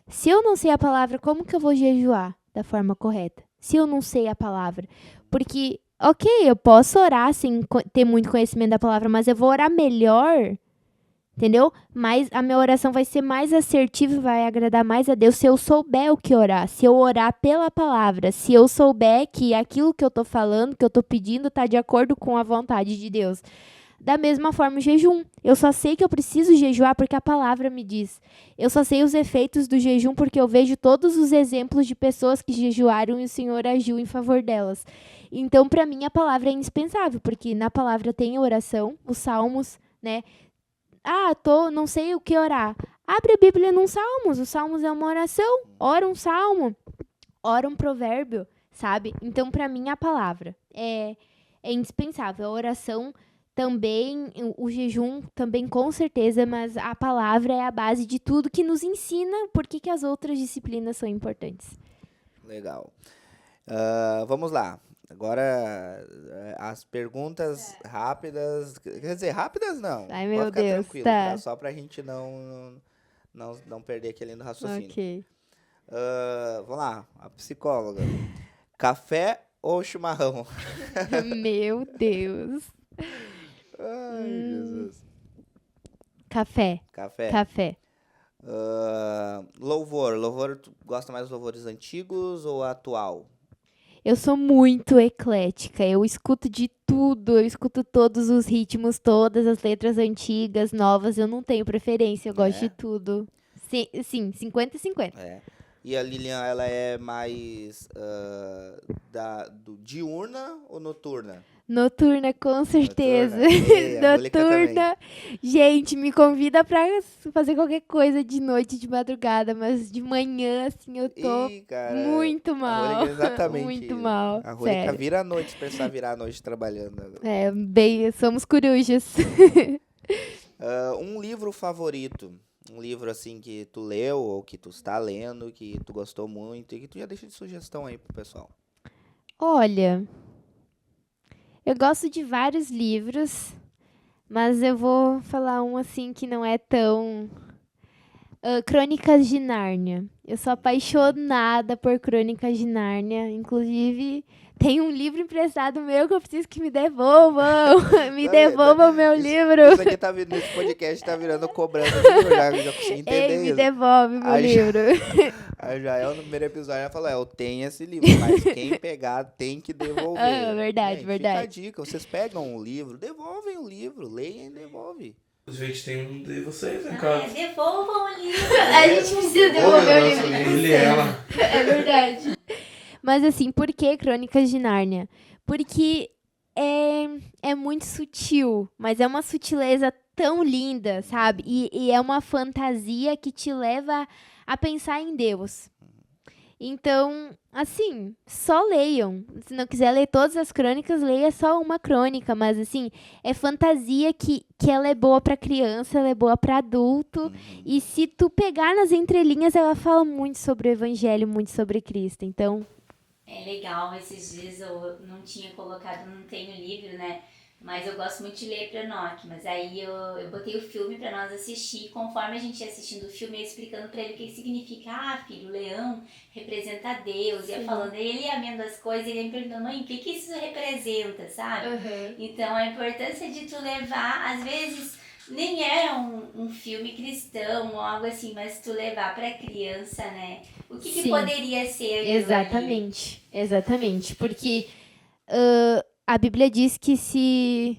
Se eu não sei a palavra, como que eu vou jejuar da forma correta? Se eu não sei a palavra. Porque, ok, eu posso orar sem ter muito conhecimento da palavra, mas eu vou orar melhor, entendeu? Mas a minha oração vai ser mais assertiva e vai agradar mais a Deus se eu souber o que orar. Se eu orar pela palavra. Se eu souber que aquilo que eu tô falando, que eu tô pedindo, tá de acordo com a vontade de Deus. Da mesma forma, o jejum. Eu só sei que eu preciso jejuar porque a palavra me diz. Eu só sei os efeitos do jejum porque eu vejo todos os exemplos de pessoas que jejuaram e o Senhor agiu em favor delas. Então, para mim, a palavra é indispensável, porque na palavra tem a oração, os salmos, né? Não sei o que orar. Abre a Bíblia nos salmos. Os salmos é uma oração. Ora um salmo. Ora um provérbio, sabe? Então, para mim, a palavra é indispensável. A oração também, o jejum também com certeza, mas a palavra é a base de tudo que nos ensina por que as outras disciplinas são importantes. Legal. Vamos lá. Agora, as perguntas rápidas. Quer dizer, rápidas não. Ai, Pode meu ficar Deus, tranquilo, tá. só pra gente não perder aquele no raciocínio. Ok. Vamos lá, a psicóloga. Café ou chimarrão? Meu Deus. Ai, Jesus. Café. Café. Café. Louvor, tu gosta mais dos louvores antigos ou atual? Eu sou muito eclética, eu escuto de tudo, eu escuto todos os ritmos, todas as letras antigas, novas, eu não tenho preferência, eu gosto de tudo. Sim, 50-50. E a Lilian, ela é mais diurna ou noturna? Noturna, com certeza. Noturna? A Rúlica Noturna. Gente, me convida pra fazer qualquer coisa de noite, de madrugada, mas de manhã, assim, eu tô muito A mal. Rúlica, exatamente. Muito mal, A Rúlica sério. vira a noite, se precisar virar a noite trabalhando. Somos corujas. Um livro favorito? Um livro, assim, que tu leu ou que tu está lendo, que tu gostou muito e que tu já deixa de sugestão aí pro pessoal. Olha, eu gosto de vários livros, mas eu vou falar um, assim, que não é tão... Crônicas de Nárnia. Eu sou apaixonada por Crônicas de Nárnia. Inclusive, tem um livro emprestado meu que eu preciso que me devolvam. Devolvam o meu livro. Isso aqui tá vindo, esse podcast tá virando cobrando. Eu já consegui entender Me isso. devolve meu livro. A Jael, no primeiro episódio, ela falou, eu tenho esse livro, mas quem pegar tem que devolver. Verdade. Fica a dica, vocês pegam um livro, devolvem o livro, leiam e devolvem. A gente tem um de vocês em casa. Devolvam o livro. A gente precisa devolver o livro. Ele e ela. É verdade. Mas assim, por que Crônicas de Nárnia? Porque é muito sutil, mas é uma sutileza tão linda, sabe? E é uma fantasia que te leva a pensar em Deus. Então, assim, só leiam. Se não quiser ler todas as crônicas, leia só uma crônica. Mas, assim, é fantasia que ela é boa pra criança, ela é boa pra adulto. E se tu pegar nas entrelinhas, ela fala muito sobre o evangelho, muito sobre Cristo. Então... É legal, esses dias eu não tinha colocado, não tenho livro, né? Mas eu gosto muito de ler pra Enoque. Mas aí eu botei o filme pra nós assistir. Conforme a gente ia assistindo o filme, eu ia explicando pra ele o que significa. Filho, o leão representa Deus. Ia falando, ele ia vendo as coisas, ele ia me perguntando, mãe, o que isso representa, sabe? Então, a importância de tu levar, às vezes... nem é um filme cristão ou algo assim, mas tu levar pra criança, né? O que Sim. poderia ser aquilo ali? Exatamente. Porque a Bíblia diz que se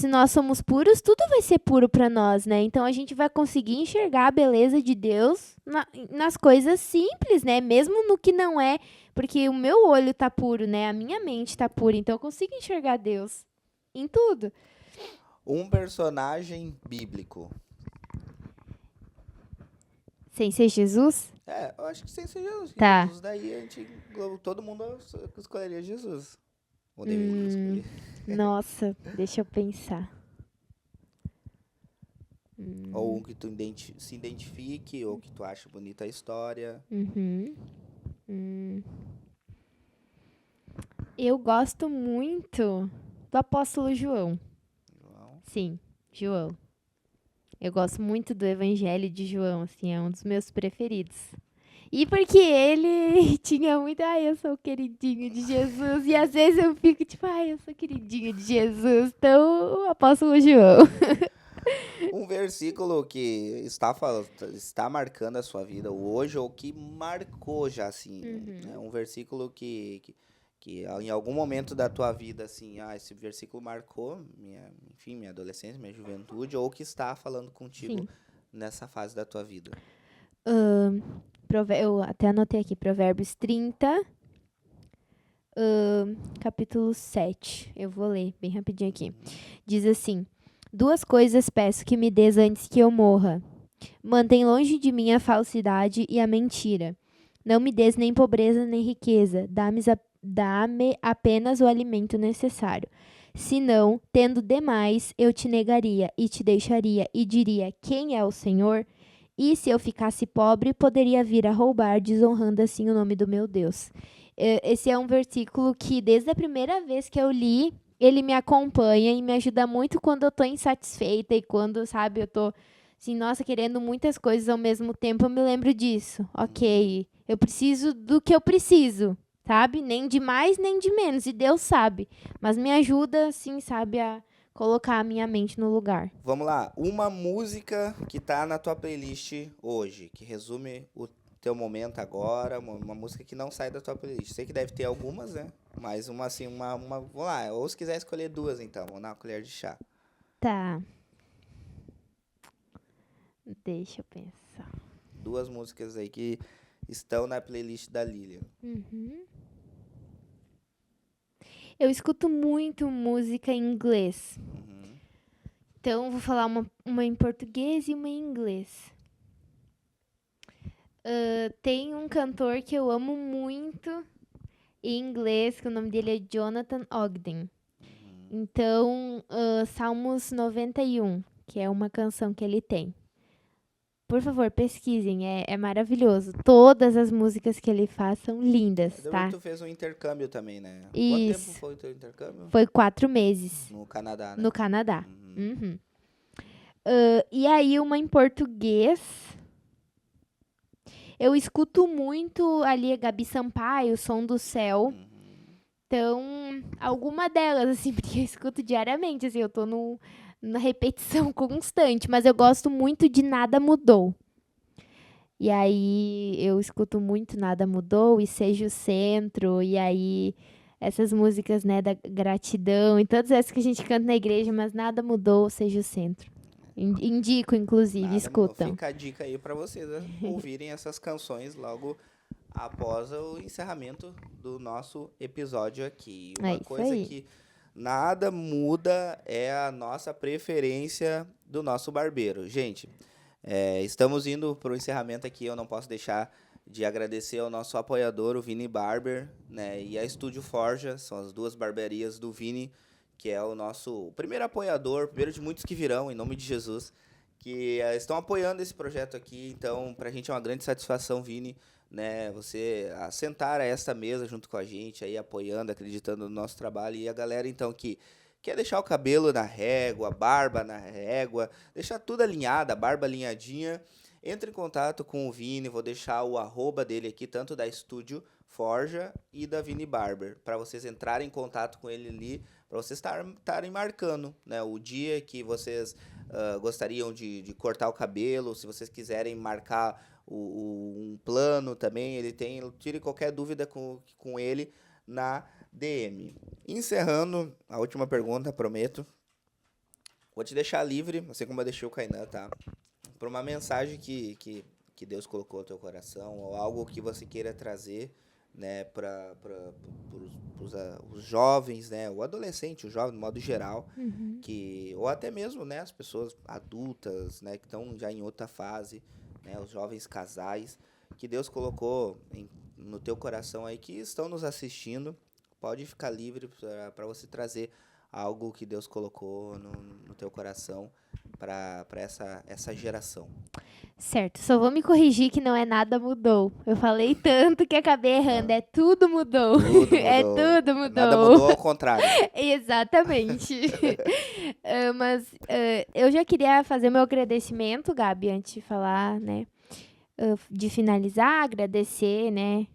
nós somos puros, tudo vai ser puro para nós, né? Então a gente vai conseguir enxergar a beleza de Deus nas coisas simples, né? Mesmo no que não é, porque o meu olho tá puro, né? A minha mente tá pura, então eu consigo enxergar Deus em tudo. Um personagem bíblico. Sem ser Jesus? Eu acho que sem ser Jesus. Tá. Jesus daí todo mundo escolheria Jesus. Ou deveria escolher. Nossa, deixa eu pensar. Ou um que tu se identifique, ou que tu acha bonita a história. Eu gosto muito do apóstolo João. João. Sim, João. Eu gosto muito do Evangelho de João, assim, é um dos meus preferidos. E porque ele tinha muito, eu sou o queridinho de Jesus. E às vezes eu fico tipo, eu sou queridinho de Jesus. Então, o apóstolo João. Um versículo que está marcando a sua vida hoje, ou que marcou já, assim. Né? Um versículo que em algum momento da tua vida, assim, esse versículo marcou minha adolescência, minha juventude, ou que está falando contigo Sim. nessa fase da tua vida. Eu até anotei aqui, Provérbios 30, capítulo 7. Eu vou ler bem rapidinho aqui. Diz assim: 2 coisas peço que me des antes que eu morra. Mantém longe de mim a falsidade e a mentira. Não me des nem pobreza nem riqueza. Dá-me apenas o alimento necessário. Senão, tendo demais, eu te negaria e te deixaria e diria: quem é o Senhor? E se eu ficasse pobre, poderia vir a roubar, desonrando assim o nome do meu Deus. Esse é um versículo que, desde a primeira vez que eu li, ele me acompanha e me ajuda muito quando eu tô insatisfeita e quando, sabe, eu tô, assim, nossa, querendo muitas coisas ao mesmo tempo, eu me lembro disso. Ok, eu preciso do que eu preciso, sabe? Nem de mais, nem de menos, e Deus sabe. Mas me ajuda, assim, sabe, a colocar a minha mente no lugar. Vamos lá, uma música que tá na tua playlist hoje, que resume o teu momento agora, uma música que não sai da tua playlist. Sei que deve ter algumas, né? Mas uma assim, vamos lá, ou se quiser escolher 2 então, vamos dar uma colher de chá. Tá. Deixa eu pensar. 2 músicas aí que estão na playlist da Lilian. Eu escuto muito música em inglês. Então, vou falar uma em português e uma em inglês. Tem um cantor que eu amo muito em inglês, que o nome dele é Jonathan Ogden. Então, Salmos 91, que é uma canção que ele tem. Por favor, pesquisem, é maravilhoso. Todas as músicas que ele faz são lindas, tá? Tu fez um intercâmbio também, né? Quanto Isso. tempo foi o teu intercâmbio? Foi 4 meses. No Canadá, né? No Canadá. E aí, uma em português. Eu escuto muito ali a Gabi Sampaio, Som do Céu. Então, alguma delas, assim, porque eu escuto diariamente, assim, eu tô na repetição constante. Mas eu gosto muito de Nada Mudou. E aí, eu escuto muito Nada Mudou e Seja o Centro. E aí, essas músicas, né, da gratidão. E todas essas que a gente canta na igreja, mas Nada Mudou, Seja o Centro. Indico, inclusive, escutam. Fica a dica aí pra vocês ouvirem essas canções logo após o encerramento do nosso episódio aqui. Uma coisa aí. que nada muda é a nossa preferência do nosso barbeiro. Gente, estamos indo pro encerramento aqui, eu não posso deixar de agradecer ao nosso apoiador, o Vini Barber, né, e a Estúdio Forja, são as 2 barberias do Vini, que é o nosso primeiro apoiador, primeiro de muitos que virão, em nome de Jesus, que estão apoiando esse projeto aqui. Então, pra gente é uma grande satisfação, Vini, né, você sentar a esta mesa junto com a gente, aí apoiando, acreditando no nosso trabalho. E a galera, então, que quer deixar o cabelo na régua, a barba na régua, deixar tudo alinhado, a barba alinhadinha, entre em contato com o Vini, vou deixar o @ dele aqui, tanto da Estúdio Forja e da Vini Barber, para vocês entrarem em contato com ele ali, para vocês estarem marcando, né, o dia que vocês gostariam de cortar o cabelo, se vocês quiserem marcar um plano também, ele tem, tire qualquer dúvida com ele na DM. Encerrando, a última pergunta, prometo. Vou te deixar livre, assim como eu deixei o Kainan, tá? Por uma mensagem que Deus colocou no teu coração, ou algo que você queira trazer, né, para os jovens, né, o adolescente, o jovem, de modo geral, ou até mesmo, né, as pessoas adultas, né, que estão já em outra fase, né, os jovens casais, que Deus colocou no teu coração aí, que estão nos assistindo. Pode ficar livre para você trazer algo que Deus colocou no teu coração para essa geração. Certo, só vou me corrigir que não é nada mudou. Eu falei tanto que acabei errando. É tudo mudou. Tudo mudou. É tudo mudou. Nada mudou, ao contrário. Exatamente. Mas eu já queria fazer meu agradecimento, Gabi, antes de falar, né? De finalizar, agradecer, né?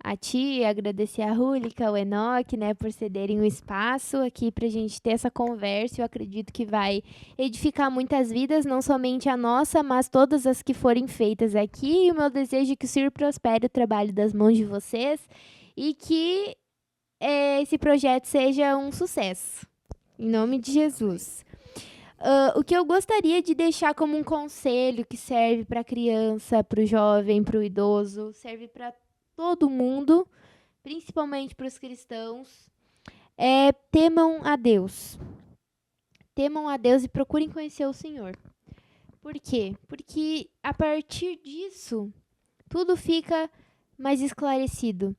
A ti, agradecer a Rúlica, o Enoque, né, por cederem um espaço aqui pra gente ter essa conversa. Eu acredito que vai edificar muitas vidas, não somente a nossa, mas todas as que forem feitas aqui. E o meu desejo é que o Senhor prospere o trabalho das mãos de vocês e que esse projeto seja um sucesso. Em nome de Jesus. O que eu gostaria de deixar como um conselho que serve para a criança, para o jovem, para o idoso, serve para todo mundo, principalmente para os cristãos, temam a Deus. Temam a Deus e procurem conhecer o Senhor. Por quê? Porque a partir disso, tudo fica mais esclarecido.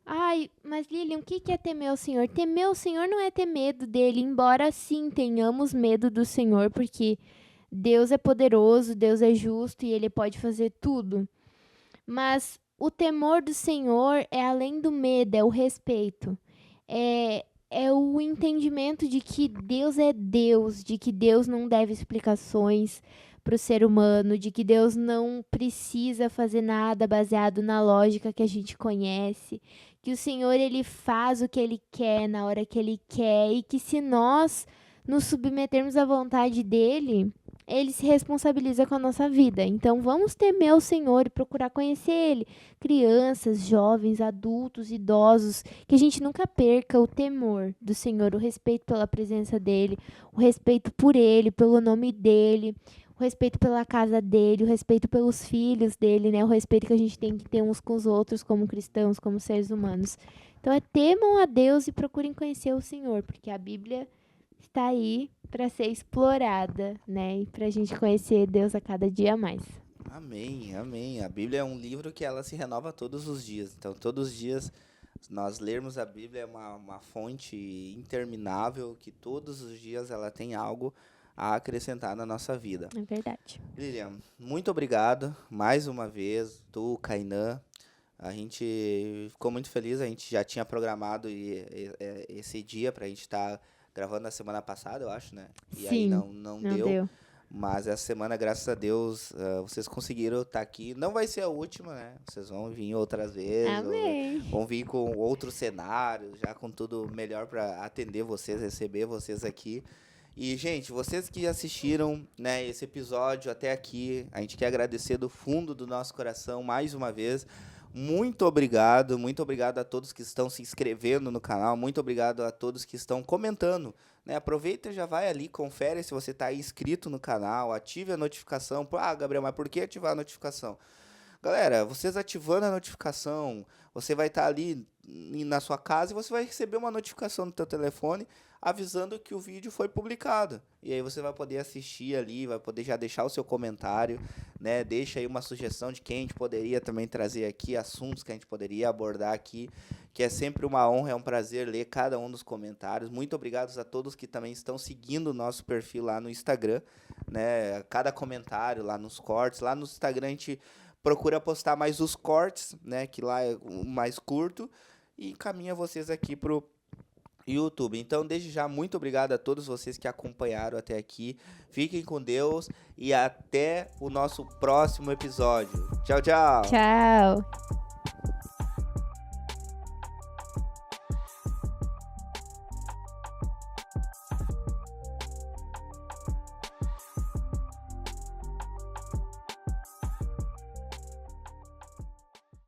Ai, mas Lilian, o que é temer o Senhor? Temer o Senhor não é ter medo dele, embora sim tenhamos medo do Senhor, porque Deus é poderoso, Deus é justo e ele pode fazer tudo. Mas o temor do Senhor é além do medo, é o respeito. É o entendimento de que Deus é Deus, de que Deus não deve explicações para o ser humano, de que Deus não precisa fazer nada baseado na lógica que a gente conhece, que o Senhor ele faz o que ele quer na hora que ele quer e que se nós nos submetermos à vontade dele, ele se responsabiliza com a nossa vida. Então, vamos temer o Senhor e procurar conhecer ele. Crianças, jovens, adultos, idosos, que a gente nunca perca o temor do Senhor, o respeito pela presença dele, o respeito por ele, pelo nome dele, o respeito pela casa dele, o respeito pelos filhos dele, né? O respeito que a gente tem que ter uns com os outros como cristãos, como seres humanos. Então, temam a Deus e procurem conhecer o Senhor, porque a Bíblia está aí para ser explorada, né? E para a gente conhecer Deus a cada dia mais. Amém, amém. A Bíblia é um livro que ela se renova todos os dias. Então, todos os dias, nós lermos a Bíblia é uma fonte interminável, que todos os dias ela tem algo a acrescentar na nossa vida. É verdade. Lilian, muito obrigado mais uma vez, tu, Kainan. A gente ficou muito feliz, a gente já tinha programado esse dia pra gente estar gravando na semana passada, eu acho, né? E Sim, aí não deu. Mas essa semana, graças a Deus, vocês conseguiram estar aqui. Não vai ser a última, né? Vocês vão vir outras vezes. Amém. Vão vir com outros cenários, já com tudo melhor para atender vocês, receber vocês aqui. E, gente, vocês que assistiram, né, esse episódio até aqui, a gente quer agradecer do fundo do nosso coração mais uma vez. Muito obrigado a todos que estão se inscrevendo no canal, muito obrigado a todos que estão comentando, né? Aproveita e já vai ali, confere se você está inscrito no canal, ative a notificação. Gabriel, mas por que ativar a notificação? Galera, vocês ativando a notificação, você vai estar ali na sua casa e você vai receber uma notificação no teu telefone avisando que o vídeo foi publicado. E aí você vai poder assistir ali, vai poder já deixar o seu comentário, né? Deixa aí uma sugestão de quem a gente poderia também trazer aqui, assuntos que a gente poderia abordar aqui, que é sempre uma honra, é um prazer ler cada um dos comentários. Muito obrigado a todos que também estão seguindo o nosso perfil lá no Instagram, né? Cada comentário lá nos cortes, lá no Instagram a gente procura postar mais os cortes, né? Que lá é o mais curto, e encaminha vocês aqui pro YouTube. Então, desde já, muito obrigado a todos vocês que acompanharam até aqui. Fiquem com Deus e até o nosso próximo episódio. Tchau, tchau. Tchau.